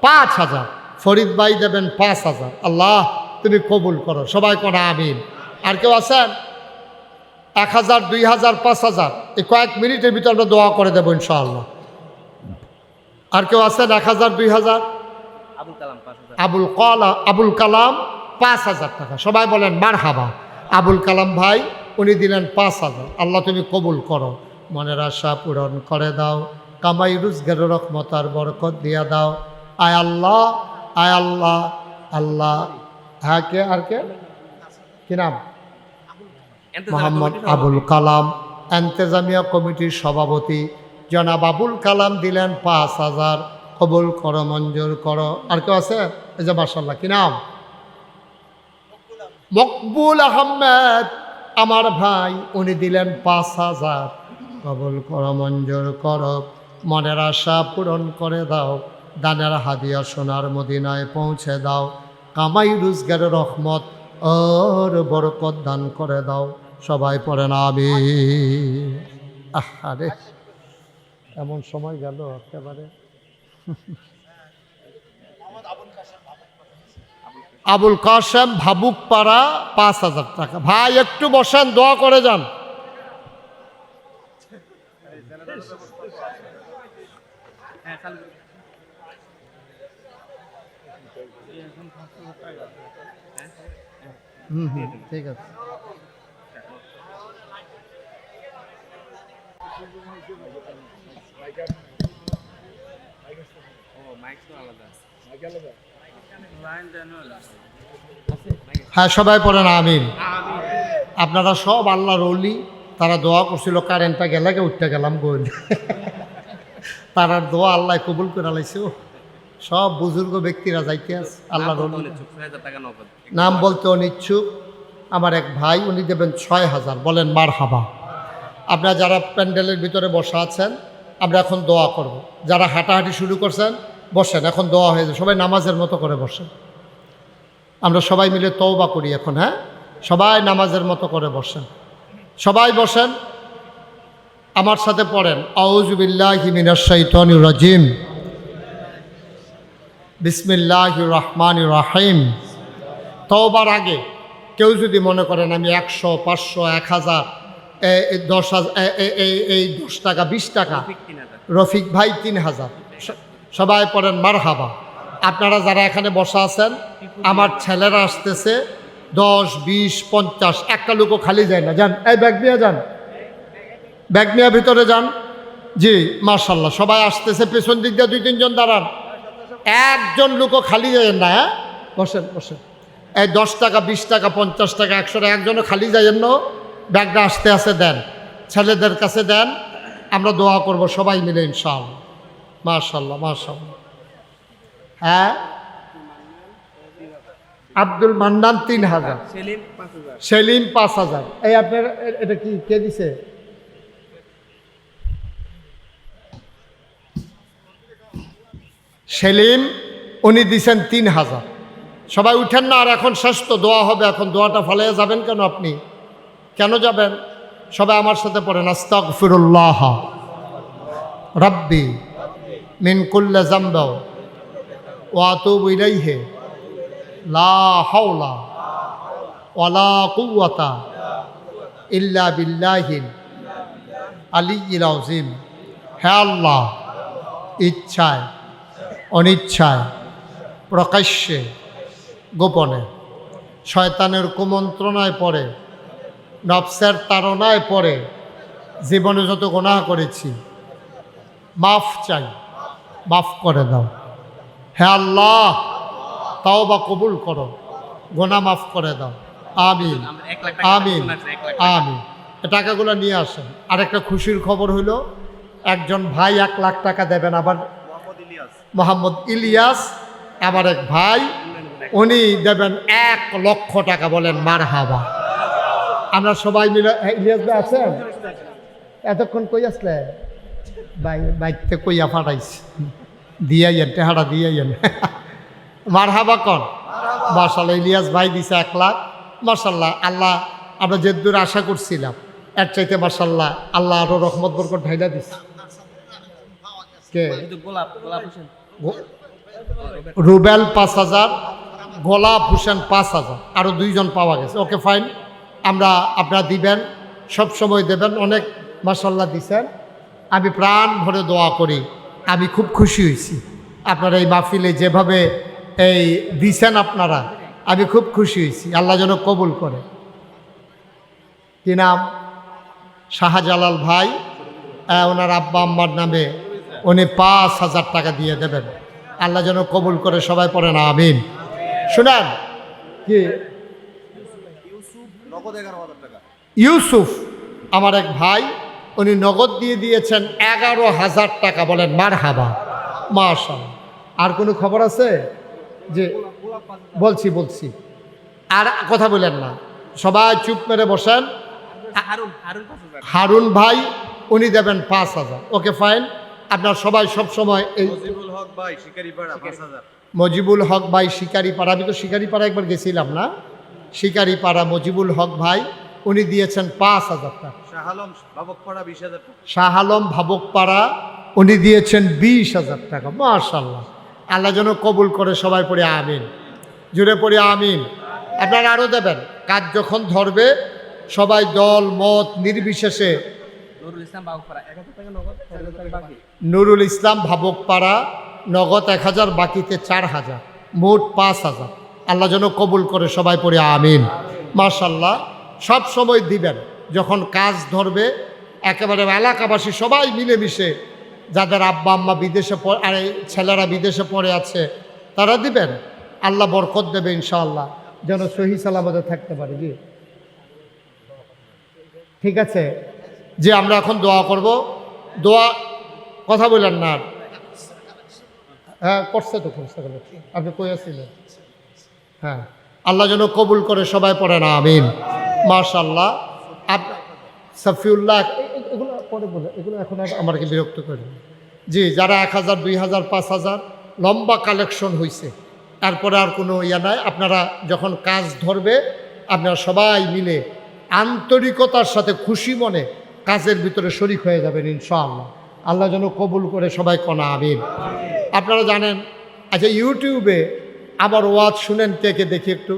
5,000। ফরিদ ভাই দেবেন 5,000। আল্লাহ তুমি কবুল করো। সবাই কোন আমিন। আর কেউ আছেন? 1,000, 2,000, 5,000। এই কয়েক মিনিটের ভিতরে আমরা দোয়া করে দেবো ইনশাআল্লাহ। আর কেউ আছেন? 1,000, 2,000। আবুল কালাম 5,000। আবুল কালাম 5,000 টাকা। সবাই বলেন মারহাবা। আবুল কালাম ভাই উনি দিলেন 5,000। আল্লাহ তুমি কবুল করো, মনের আশা পূরণ করে দাও। কামাই রোজগারের রহমত আর বরকত দিয়া দাও। আয় আল্লাহ, আয় আল্লাহ। আল্লাহ, হ্যাঁ কে? আর কে? কি নাম? মোহাম্মদ আবুল কালাম, এন্তেজামিয়া কমিটির সভাপতি জনাব আবুল কালাম দিলেন 5,000। কবুল করো, মঞ্জুর করো। আর কেউ আছে? এই যে মাশাআল্লাহ। কি নাম? মকবুল আহমেদ, আমার ভাই, উনি দিলেন 5,000। কবুল করো, মঞ্জুর করো, মনের আশা পূরণ করে দাও। দানের হাদিয়া সোনার মদিনায় পৌঁছে দাও। কামাই রোজগারের রহমত আর বরকত দান করে দাও। সবাই পড়েন আমিন। আরে এমন সময় গেল একেবারে। আবুল কাসেম ভাবুকপাড়া 5,000 টাকা। ভাই একটু বসেন, দোয়া করে যান। ঠিক আছে। হ্যাঁ সবাই পড়েন আমিন। আপনারা সব আল্লাহর ওলি, তারা দোয়া করছিল কারেন্টটা গেলে উঠতে গেলাম গোল। তারার দোয়া আল্লাহ কবুল করে লাইছে। সব বুজুর্গ ব্যক্তিরা যাইতে আছে আল্লাহর ওলি। নাম বলতে অনিচ্ছুক আমার এক ভাই, উনি দেবেন 6,000। বলেন মারহাবা। আপনারা যারা প্যান্ডেলের ভিতরে বসা আছেন, আমরা এখন দোয়া করব। যারা হাঁটাহাঁটি শুরু করছেন বসেন, এখন দোয়া হয়ে যায়, সবাই নামাজের মতো করে বসেন। আমরা সবাই মিলে তওবা করি এখন। হ্যাঁ, সবাই নামাজের মতো করে বসেন, সবাই বসেন, আমার সাথে পড়েন আউযু বিল্লাহি মিনাশ শাইতানির রাজিম বিসমিল্লাহির রহমানির রহিম। তওবার আগে কেউ যদি মনে করেন আমি 100, 500, 1000, 10,000, এই 10 টাকা 20 টাকা, রফিক ভাই 3000, সবাই পড়েন মারহাবা। আপনারা যারা এখানে বসা আছেন, আমার ছেলেরা আসতেছে 10, 20, 50, একটা লোকও খালি যায় না। যান, এই ব্যাগ নিয়ে যান, ব্যাগ নিয়ে ভিতরে যান। জি মাশাল্লাহ, সবাই আসতেছে। পেছন দিক দিয়ে 2-3 জন দাঁড়ান, একজন লোকও খালি যায় না। হ্যাঁ, বসেন বসেন। এই 10 টাকা 20 টাকা 50 টাকা 100 টাকা একজনও খালি যাইয়েন না। ব্যাগটা আস্তে আস্তে দেন, ছেলেদের কাছে দেন, আমরা দোয়া করব সবাই মিলে ইনশাআল্লাহ। মাশাল্লাহ মাশাল্লাহ। হ্যাঁ, আব্দুল মান্নান 3000, সেলিম 5000। এই আপনার এটা কি কে দিছে? সেলিম, উনি দিছেন 3000। সবাই উঠেন না, আর এখন শেষ তো, দোয়া হবে। এখন দোয়াটা ফালাইয়া যাবেন কেন? আপনি কেন যাবেন? সবাই আমার সাথে পড়েন আস্তাগফিরুল্লাহ রাব্বি মিন কুল্লি যামব ওয়া আতুবু ইলাইহি লা হাওলা ওয়ালা কুওয়াতা ইল্লা বিল্লাহিল আলিয়্যিল আযীম। হে আল্লাহ, ইচ্ছায় অনিচ্ছায়, প্রকাশ্যে গোপনে, শয়তানের কুমন্ত্রণায় পড়ে, নফসের তাড়নায় পড়ে জীবনে যত গুনাহ করেছি মাফ চাই, মাফ করে দাও। হে আল্লাহ, তাওবা কবুল করো, গুনাহ মাফ করে দাও। আমিন আমিন আমিন। টাকাগুলো নিয়ে আসেন। আরেকটা খুশির খবর হইল, একজন ভাই 1 লাখ টাকা দেবেন। আবার মোহাম্মদ ইলিয়াস, আমার এক ভাই, উনি দেবেন 1 লক্ষ টাকা। বলেন মারহাবা। আমরা সবাই মিলে। ইলিয়াস ভাই আছেন? এতক্ষণ কই আসলে? বাইতে কইয়া ফাটাইছে, দিয়াইয়েন, টেহারা দিয়াইয়েন। মারহাবা কন। মাশাআল্লাহ, ইলিয়াস ভাই দিছে 1 লাখ। মাশাআল্লাহ, আল্লাহ আমরা যে দূর আশা করছিলাম এর চাইতে মাশাআল্লাহ আল্লাহ আরো রহমত বরকত ঢাইলা দিছে। কে? রুবেল 5000, গোলাপ হোসেন 5000, আরো 2 জন পাওয়া গেছে। ওকে ফাইন, আমরা আপনারা দিবেন, সব সময় দেবেন। অনেক মাশাআল্লাহ দিছেন, আমি প্রাণ ভরে দোয়া করি। আমি খুব খুশি হয়েছি আপনারা এই মাহফিলে যেভাবে এই দিছেন, আপনারা, আমি খুব খুশি হয়েছি। আল্লাহ যেন কবুল করে। কি নাম? শাহজালাল ভাই, ওনার আব্বা আম্মার নামে উনি 5000 টাকা দিয়ে দেবেন। আল্লাহ যেন কবুল করে। সবাই পড়েন আমিন। শুনেন, কি ইউসুফ আমার এক ভাই, উনি নগদ দিয়ে দিয়েছেন 11,000 টাকা। বলেন মারহাবা। মাশাআল্লাহ। আর কোনো খবর আছে? যে বলছি আর কথা বলেন না, সবাই চুপ মেরে বসেন। হারুন ভাই, উনি দেবেন 5000। ওকে ফাইন, আপনার সবাই সব সময় এই মজিবুল হক ভাই শিকারিপাড়া, আমি তো শিকারিপাড়া একবার গেছিলাম না, শিকারিপাড়া মজিবুল হক ভাই, উনি দিয়েছেন 5000 টাকা। শাহ আলম ভাবকপাড়া, উনি দিয়েছেন 20,000 টাকা। মাশাআল্লাহ, আল্লাহ যেন কবুল করে। সবাই পড়ে আমিন, জুড়ে পড়ে আমিন। আপনারা আরও দেবেন। কাজ যখন ধরবে সবাই দল মত নির্বিশেষে। নুরুল ইসলাম ভাবকপাড়া, নগদ 1000, বাকিতে 4000, মোট 5000। আল্লাহ যেন কবুল করে। সবাই পড়ে আমিন। মাশাআল্লাহ, সব সময় দিবেন। যখন কাজ ধরবে একেবারে এলাকাবাসী সবাই মিলেমিশে, যাদের আব্বা আম্মা বিদেশে আর ছেলেরা বিদেশে পড়ে আছে, তারা দিবেন। আল্লাহ বরকত দেবে ইনশাআল্লাহ, যেন সহি সালামতে থাকতে পারে। জি ঠিক আছে। যে আমরা এখন দোয়া করব। দোয়া কথা বললেন না? হ্যাঁ করছে তো, আপনি কই আসছিলেন? হ্যাঁ, আল্লাহ যেন কবুল করে। সবাই পড়েন আমিন। মাশাআল্লাহ। সফিউল্লাহ, এগুলো পরে বলে, এগুলো এখন আর আমাকে বিরক্ত করে। জি, যারা 1000, 2000, 5000 লম্বা কালেকশন হয়েছে, তারপরে আর কোনো ইয়া নাই। আপনারা যখন কাজ ধরবে, আপনারা সবাই মিলে আন্তরিকতার সাথে খুশি মনে কাজের ভিতরে শরিক হয়ে যাবেন ইনশাআল্লাহ। আল্লাহ যেন কবুল করে সবাই কনা আমিন। আপনারা জানেন, আচ্ছা ইউটিউবে আমার ওয়াজ শুনেন কে কে দেখি একটু?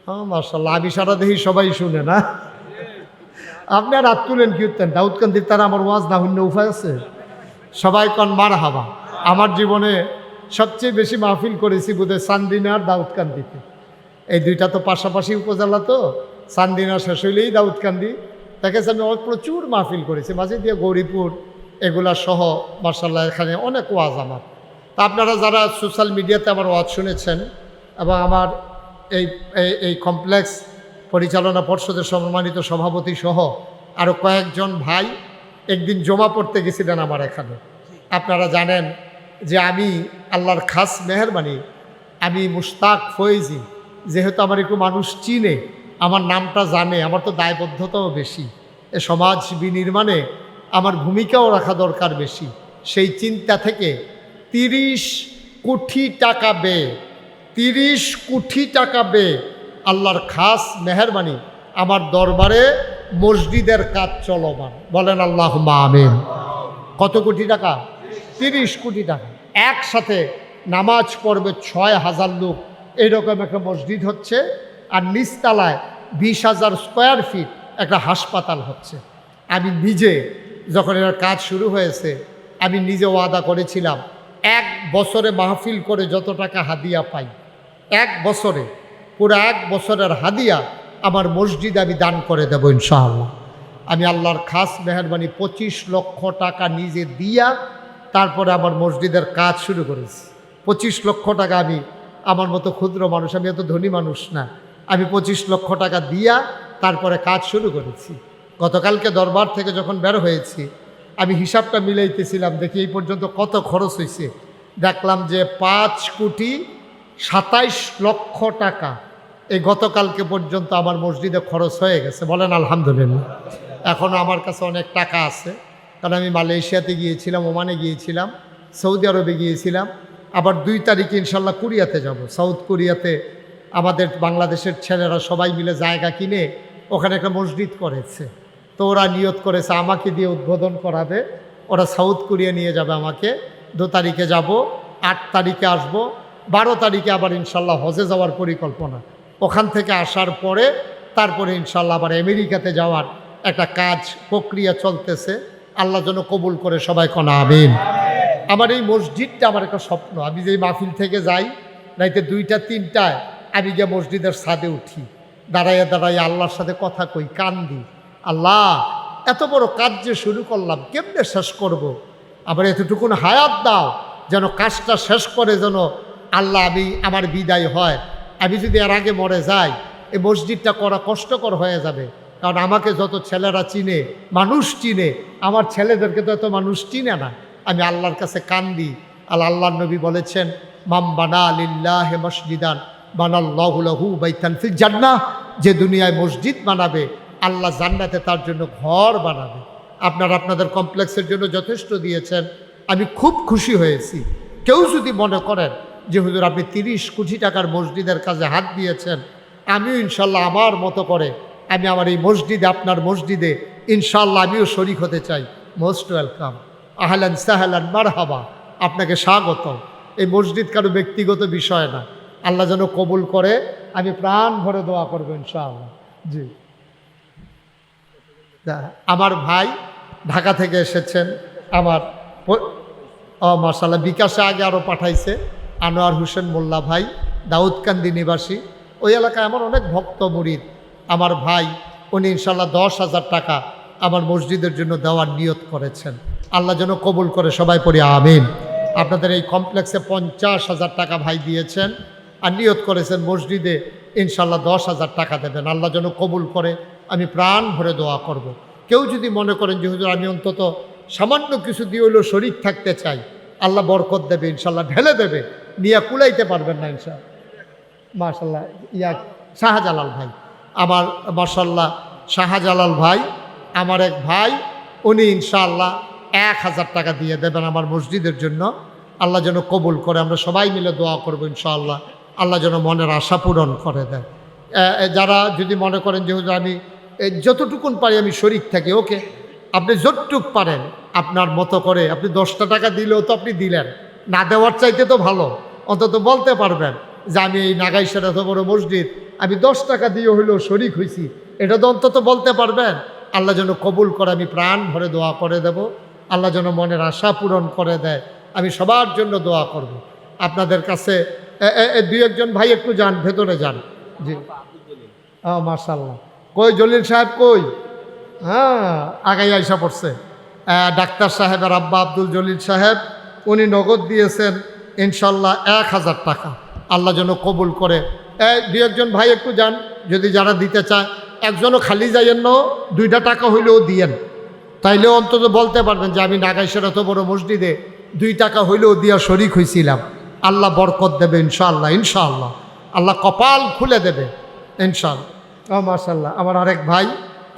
হ্যাঁ মার্শাল্লাহ, আমি সারা দেখি সবাই শুনে না। আপনি আর হাত তুলেন কি উঠতেন? দাউদকান্দির তারা আমার ওয়াজ না হইন্য উপায় আছে? সবাই কন মার হাবা। আমার জীবনে সবচেয়ে বেশি মাহফিল করেছি বোধহয় চান্দিনা আর দাউদকান্দিতে। এই দুইটা তো পাশাপাশি উপজেলা, তো চান্দিনা শেষ হইলেই দাউদকান্দি। দেখেছি আমি প্রচুর মাহফিল করেছি, মাঝে দিয়ে গৌরীপুর এগুলা সহ মার্শাল্লাহ এখানে অনেক ওয়াজ আমার। তা আপনারা যারা সোশ্যাল মিডিয়াতে আমার ওয়াজ শুনেছেন এবং আমার এই এই কমপ্লেক্স পরিচালনা পর্ষদের সম্মানিত সভাপতি সহ আরও কয়েকজন ভাই একদিন জমা পড়তে গেছিলেন আমার এখানে। আপনারা জানেন যে আমি আল্লাহর খাস মেহেরবানি, আমি মুশতাক ফয়েজি, যেহেতু আমার একটু মানুষ চিনে, আমার নামটা জানে, আমার তো দায়বদ্ধতাও বেশি, এ সমাজ বিনির্মাণে আমার ভূমিকাও রাখা দরকার বেশি। সেই চিন্তা থেকে 30 কোটি টাকা ব্যয়, 30 কোটি টাকা ব্যয় আল্লাহর খাস মেহেরবানি আমার দরবারে মসজিদের কাজ চলমান। বলেন আল্লাহুম্মা আমিন। কত কোটি টাকা? 30 কোটি টাকা। একসাথে নামাজ পড়বে 6000 লোক, এইরকম একটা মসজিদ হচ্ছে। আর নিচতলায় 20,000 স্কোয়ার ফিট একটা হাসপাতাল হচ্ছে। আমি নিজে যখন এর কাজ শুরু হয়েছে, আমি নিজে ওয়াদা করেছিলাম 1 বছরে মাহফিল করে যত টাকা হাদিয়া পাই, 1 বছরে পুরো 1 বছরের হাদিয়া আমার মসজিদে আমি দান করে দেব ইনশাআল্লাহ। আমি আল্লাহর খাস মেহেরবানি 25 লক্ষ টাকা নিজে দিয়া তারপরে আমার মসজিদের কাজ শুরু করেছি। 25 লক্ষ টাকা আমি, আমার মতো ক্ষুদ্র মানুষ, আমি এত ধনী মানুষ না, আমি 25 লক্ষ টাকা দিয়া তারপরে কাজ শুরু করেছি। গতকালকে দরবার থেকে যখন বের হয়েছি, আমি হিসাবটা মিলাইতেছিলাম, দেখি এই পর্যন্ত কত খরচ হয়েছে। দেখলাম যে 5,27 লক্ষ টাকা এই গতকালকে পর্যন্ত আমার মসজিদে খরচ হয়ে গেছে। বলেন আলহামদুলিল্লাহ। এখনও আমার কাছে অনেক টাকা আছে, কারণ আমি মালয়েশিয়াতে গিয়েছিলাম, ওমানে গিয়েছিলাম, সৌদি আরবে গিয়েছিলাম, আবার 2 তারিখে ইনশাল্লাহ কোরিয়াতে যাব। সাউথ কোরিয়াতে আমাদের বাংলাদেশের ছেলেরা সবাই মিলে জায়গা কিনে ওখানে একটা মসজিদ করেছে। তো ওরা নিয়ত করেছে আমাকে দিয়ে উদ্বোধন করাবে, ওরা সাউথ কোরিয়া নিয়ে যাবে আমাকে। 2 তারিখে যাব, 8 তারিখে আসব, 12 তারিখে আবার ইনশাল্লাহ হজে যাওয়ার পরিকল্পনা। ওখান থেকে আসার পরে তারপরে ইনশাল্লাহ আবার আমেরিকাতে যাওয়ার একটা কাজ প্রক্রিয়া চলতেছে। আল্লাহ যেন কবুল করে সবাই কনা আমিন। আমার এই মসজিদটা আমার একটা স্বপ্ন। আমি যেই মাহফিল থেকে যাই, রাইতে 2টা 3টায় আমি গিয়ে মসজিদের ছাদে উঠি, দাঁড়াইয়া দাঁড়াইয়া আল্লাহর সাথে কথা কই, কান্দি, আল্লাহ এত বড় কাজ যে শুরু করলাম, কেমনে শেষ করব? আবার এতটুকুন হায়াত দাও যেন কাজটা শেষ করে যেন আল্লাহ আমার বিদায় হয়। আমি যদি এর আগে মরে যাই, এই মসজিদটা করা কষ্টকর হয়ে যাবে। কারণ আমাকে যত ছেলেরা চিনে, মানুষ চিনে, আমার ছেলেদেরকে তো এত মানুষ চিনে না। আমি আল্লাহর কাছে কান্দি। আল্লাহর নবী বলেছেন, মাম বানা লিল্লাহি মসজিদান বানাল্লাহু লাহু বাইতান ফিল জান্নাহ। যে দুনিয়ায় মসজিদ বানাবে, আল্লাহ জান্নাতে তার জন্য ঘর বানাবে। আপনারা আপনাদের কমপ্লেক্সের জন্য যথেষ্ট দিয়েছেন, আমি খুব খুশি হয়েছি। কেউ যদি মনে করেন যে হুজুর আপনি 30 কোটি টাকার মসজিদের কাজে হাত দিয়েছেন, আমিও ইনশাল্লাহ আমার মতো করে আমি আমার এই মসজিদে, আপনার মসজিদে ইনশাল্লাহ আমিও শরীক হতে চাই। মোস্ট ওয়েলকাম, আহলান সাহলান মারহাবা, আপনাকে স্বাগত। এই মসজিদ কারো ব্যক্তিগত বিষয় না, আল্লাহ যেন কবুল করে। আমি প্রাণ ভরে দোয়া করবো ইনশাআল্লাহ। জি, আমার ভাই ঢাকা থেকে এসেছেন, আমার মাশাআল্লাহ বিকাশে আগে আরও পাঠাইছে, আনোয়ার হোসেন মোল্লা ভাই, দাউদকান্দি নিবাসী। ওই এলাকায় আমার অনেক ভক্ত মুরিদ। আমার ভাই উনি ইনশাল্লাহ 10,000 টাকা আমার মসজিদের জন্য দেওয়ার নিয়ত করেছেন। আল্লাহ যেন কবুল করে সবাই পড়ি আমিন। আপনাদের এই কমপ্লেক্সে 50,000 টাকা ভাই দিয়েছেন আর নিয়ত করেছেন মসজিদে ইনশাল্লাহ 10,000 টাকা দেবেন। আল্লাহ যেন কবুল করে, আমি প্রাণ ভরে দোয়া করব। কেউ যদি মনে করেন যে হুজুর আমি অন্তত সামান্য কিছু দিয়ে হলেও শরীক থাকতে চাই, আল্লাহ বরকত দেবে ইনশাল্লাহ, ঢেলে দেবে, নিয়ে কুলাইতে পারবেন না ইনশাল্লাহ। মাশাল্লাহ, শাহজালাল ভাই আমার, মাশাল্লাহ শাহজালাল ভাই আমার এক ভাই, উনি ইনশাআল্লাহ 1000 টাকা দিয়ে দেবেন আমার মসজিদের জন্য। আল্লাহ যেন কবুল করে, আমরা সবাই মিলে দোয়া করবো ইনশাআল্লাহ। আল্লাহ যেন মনের আশা পূরণ করে দেয়। যারা যদি মনে করেন যে হুজুর আমি যতটুকুন পারি আমি শরীক থাকি, ওকে, আপনি যতটুক পারেন আপনার মতো করে, আপনি 10টা টাকা দিলেও তো আপনি দিলেন, না দেওয়ার চাইতে তো ভালো, অন্তত বলতে পারবেন যে আমি এই নাগাইশের এত বড় মসজিদ আমি 10 টাকা দিয়ে হইলেও শরীক হয়েছি, এটা তো অন্তত বলতে পারবেন। আল্লাহ যেন কবুল করে, আমি প্রাণ ভরে দোয়া করে দেব। আল্লাহ যেন মনের আশা পূরণ করে দেয়, আমি সবার জন্য দোয়া করব। আপনাদের কাছে দুই একজন ভাই একটু যান, ভেতরে যান। জি মাশাআল্লাহ। কই জলিল সাহেব কই? হ্যাঁ, আগাই আইসা পড়ছে। ডাক্তার সাহেবের আব্বা আব্দুল জলিল সাহেব, উনি নগদ দিয়েছেন ইনশাল্লাহ 1000 টাকা। আল্লাহ যেন কবুল করে। দুই একজন ভাই একটু যান, যদি যারা দিতে চায়, একজনও খালি যাইয়েন না, 2টা টাকা হইলেও দিয়েন, তাইলেও অন্তত বলতে পারবেন যে আমি নাগাইশের এত বড় মসজিদে 2 টাকা হইলেও দিয়া শরিক হয়েছিলাম। আল্লাহ বরকত দেবে ইনশাআল্লাহ, ইনশাআল্লাহ। আল্লাহ কপাল খুলে দেবে ইনশাআল্লাহ। ও মাশাআল্লাহ, আমার আরেক ভাই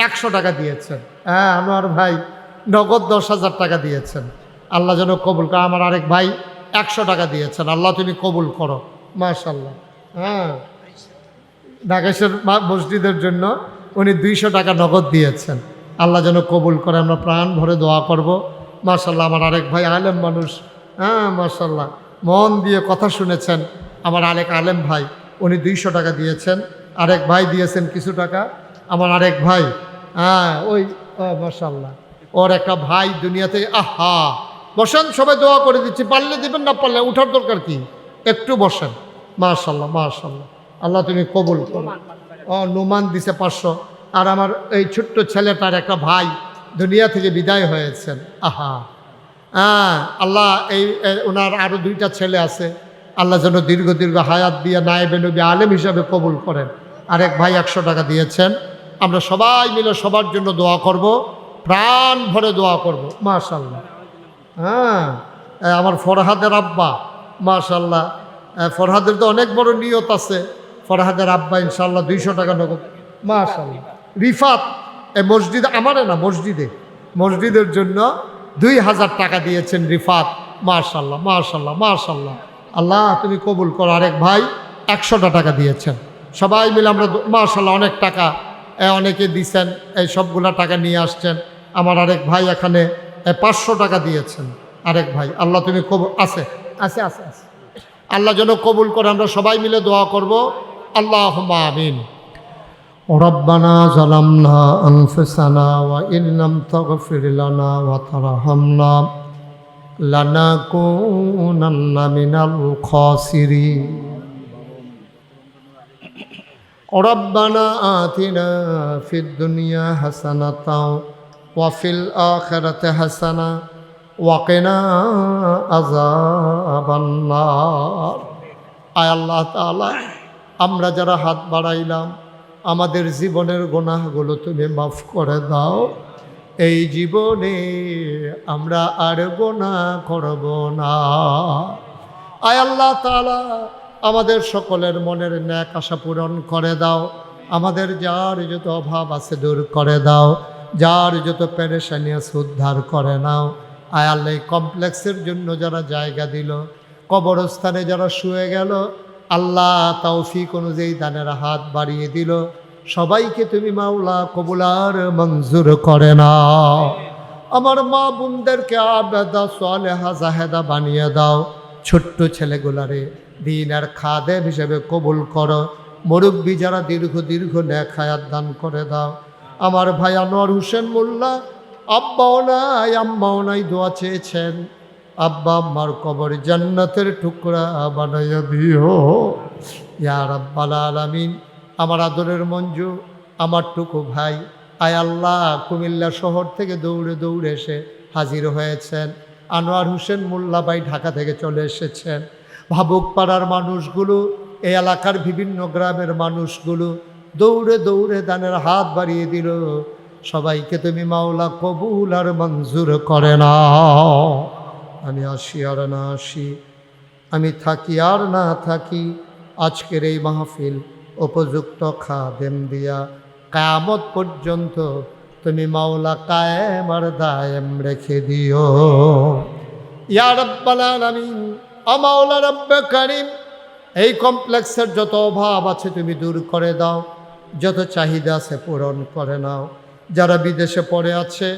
100 টাকা দিয়েছেন। হ্যাঁ, আমার ভাই নগদ 10,000 টাকা দিয়েছেন। আল্লাহ যেন কবুল করে। আমার আরেক ভাই 100 টাকা দিয়েছেন। আল্লাহ তুমি কবুল করো মাশাআল্লাহ। হ্যাঁ, নাগেশের মসজিদের জন্য উনি 200 টাকা নগদ দিয়েছেন। আল্লাহ যেন কবুল করে, আমরা প্রাণ ভরে দোয়া করব মাশাআল্লাহ। আমার আরেক ভাই আলেম মানুষ, হ্যাঁ মাশাআল্লাহ, মন দিয়ে কথা শুনেছেন। আমার আরেক আলেম ভাই, উনি 200 টাকা দিয়েছেন। আরেক ভাই দিয়েছেন কিছু টাকা। আমার আরেক ভাই, হ্যাঁ ওই মাশাআল্লাহ, ওর একটা ভাই দুনিয়াতে, আহা বসেন, সবাই দোয়া করে দিচ্ছি, পারলে দিবেন, না পারলে উঠার দরকার কি, একটু বসেন। মাশাআল্লাহ মাশাআল্লাহ, আল্লাহ তুমি কবুল করো। নুমান দিছে 500। আর আমার এই ছোট্ট ছেলেটার একটা ভাই দুনিয়া থেকে বিদায় হয়েছেন। আহা, হ্যাঁ আল্লাহ এই ওনার আরও 2টা ছেলে আছে, আল্লাহ যেন দীর্ঘ দীর্ঘ হায়াত দিয়ে নায়েবে নবী আলেম হিসাবে কবুল করেন। আরেক ভাই 100 টাকা দিয়েছেন। আমরা সবাই মিলে সবার জন্য দোয়া করব, প্রাণ ভরে দোয়া করব মাশাআল্লাহ। হ্যাঁ, আমার ফরহাদের আব্বা মাশাআল্লাহ, ফরহাদের তো অনেক বড় নিয়ত আছে। ফরহাদের আব্বা ইনশাআল্লাহ 200 টাকা নগদ মাশাআল্লাহ। রিফাত এই মসজিদ আমারে না, মসজিদের জন্য 2000 টাকা দিয়েছেন রিফাত। মাশাআল্লাহ মাশাআল্লাহ মাশাআল্লাহ, আল্লাহ তুমি কবুল করো। আরেক ভাই 100 টাকা দিয়েছেন। সবাই মিলে আমরা মাশাআল্লাহ অনেক টাকা অনেকে দিয়েছেন, এই সবগুলা টাকা নিয়ে আসছেন। আমার আরেক ভাই এখানে 500 টাকা দিয়েছেন। আরেক ভাই, আল্লাহ তুমি কবুল আছে আছে আছে আছে, আল্লাহ যেন কবুল করে, আমরা সবাই মিলে দোয়া করব। আল্লাহুম্মা আমিন। রব্বানা যালামনা আনফুসানা ওয়া ইল্লাম তাগফির লানা ওয়া তারহামনা লানাকুনান্না মিনাল খাসিরিন। রব্বানা আতিনা ফিদ দুনিয়া হাসানাতাও ওয়া ফিল আখিরাতি হাসানা ওয়া কিনা আযাবান নার। আয় আল্লাহ তাআলা, আমরা যারা হাত বাড়াইলাম, আমাদের জীবনের গুনাহগুলো তুমি মাফ করে দাও। এই জীবনে আমরা আর গুনাহ করব না। আয় আল্লাহ তাআলা, আমাদের সকলের মনের ন্যাক আশা পূরণ করে দাও। আমাদের যার যত অভাব আছে দূর করে দাও, যার যত পেরেশানি আছে উদ্ধার করে নাও। আয় আল্লাহ, এই কমপ্লেক্সের জন্য যারা জায়গা দিল, কবরস্থানে যারা শুয়ে গেল, আল্লাহ তৌফিক অনুযায়ী দানের হাত বাড়িয়ে দিল, সবাইকে তুমি মাওলা কবুলার মঞ্জুর করে নাও। আমার মা বোনদেরকে আবেদা সালেহা জাহেদা বানিয়ে দাও। ছোট্ট ছেলেগুলারে দিনের খাদেম হিসেবে কবুল করো। মুরব্বী যারা দীর্ঘ নেক হায়াত দান করে দাও। আমার ভাই আনোয়ার হোসেন মোল্লা, আব্বাও নাই আম্মাও নাই, দোয়া চেয়েছেন, আব্বা আম্মার কবর জান্নাতের টুকরা বানাইয়া দিও ইয়া রাব্বাল আলামিন। আমার আদরের মঞ্জু, আমার টুকু ভাই, আয় আল্লাহ কুমিল্লা শহর থেকে দৌড়ে এসে হাজির হয়েছেন। আনোয়ার হোসেন মোল্লা ভাই ঢাকা থেকে চলে এসেছেন। ভাবুক পাড়ার মানুষগুলো, এই এলাকার বিভিন্ন গ্রামের মানুষগুলো দৌড়ে দানের হাত বাড়িয়ে দিল। সবাইকে তুমি মাওলা কবুল আর মঞ্জুর করে নাও। আমি আসি আর না আসি, আমি থাকি আর না থাকি, আজকের এই মাহফিল উপযুক্ত খাদেম দিয়া কিয়ামত পর্যন্ত তুমি মাওলা কায়েম আর দায়েম রেখে দিও। ইয়া রাব্বাল আলামিন, ও মাওলা রব্বে কারীম, এই কমপ্লেক্সের যত অভাব আছে তুমি দূর করে দাও, যত চাহিদা আছে পূরণ করে নাও। যারা বিদেশে পড়ে আছে,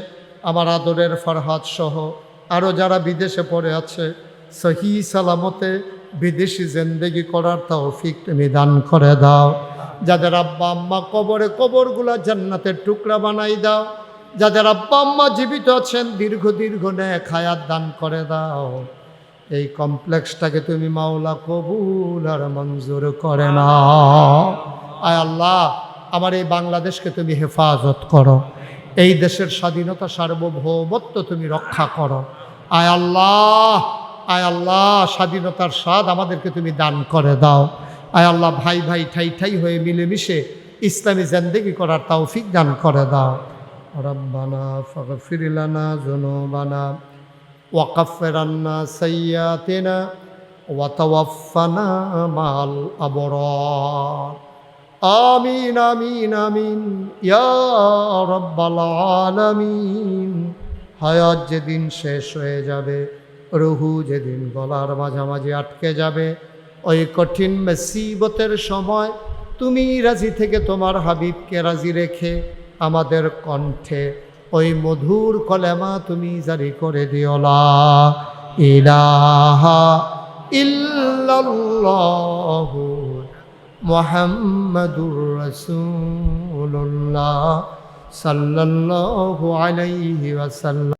আমার আদরের ফরহাদ সহ আরও যারা বিদেশে পড়ে আছে, সহি সালামতে বিদেশি জিন্দেগি করার তৌফিক তুমি দান করে দাও। যাদের আব্বা আম্মা কবরে, কবরগুলা জান্নাতের টুকরা বানাই দাও। যাদের আব্বা আম্মা জীবিত আছেন, দীর্ঘ দীর্ঘ নেক হায়াত দান করে দাও। এই কমপ্লেক্সটাকে তুমি মাওলা কবুল আর মঞ্জুর করে নাও। আয় আল্লাহ, আমার এই বাংলাদেশকে তুমি হেফাজত করো, এই দেশের স্বাধীনতা সার্বভৌমত্ব তুমি রক্ষা করো। আয় আল্লাহ, আয় আল্লাহ, স্বাধীনতার স্বাদ আমাদেরকে তুমি দান করে দাও। আয় আল্লাহ, ভাই ভাই ঠাই ঠাই হয়ে মিলেমিশে ইসলামী জিন্দেগি করার তৌফিক দান করে দাও। রব্বানা ফাগফির লানা যুনুবানা ওয়া কাফির আন্না সাইয়্যাতিনা ওয়া তাওয়াফফানা মাল আবরার। আমিন আমিন আমিন ইয়া রাব্বাল আলামিন। হায়াত যেদিন শেষ হয়ে যাবে, রুহু যেদিন গলার মাঝামাঝি আটকে যাবে, ওই কঠিন মুসিবতের সময় তুমি রাজি থেকে তোমার হাবিবকে রাজি রেখে আমাদের কণ্ঠে ওই মধুর কলেমা তুমি জারি করে দিও, লা ইলাহা ইল্লাল্লাহু মুহাম্মাদুর রাসূলুল্লাহ সাল্লাল্লাহু আলাইহি ওয়াসাল্লাম।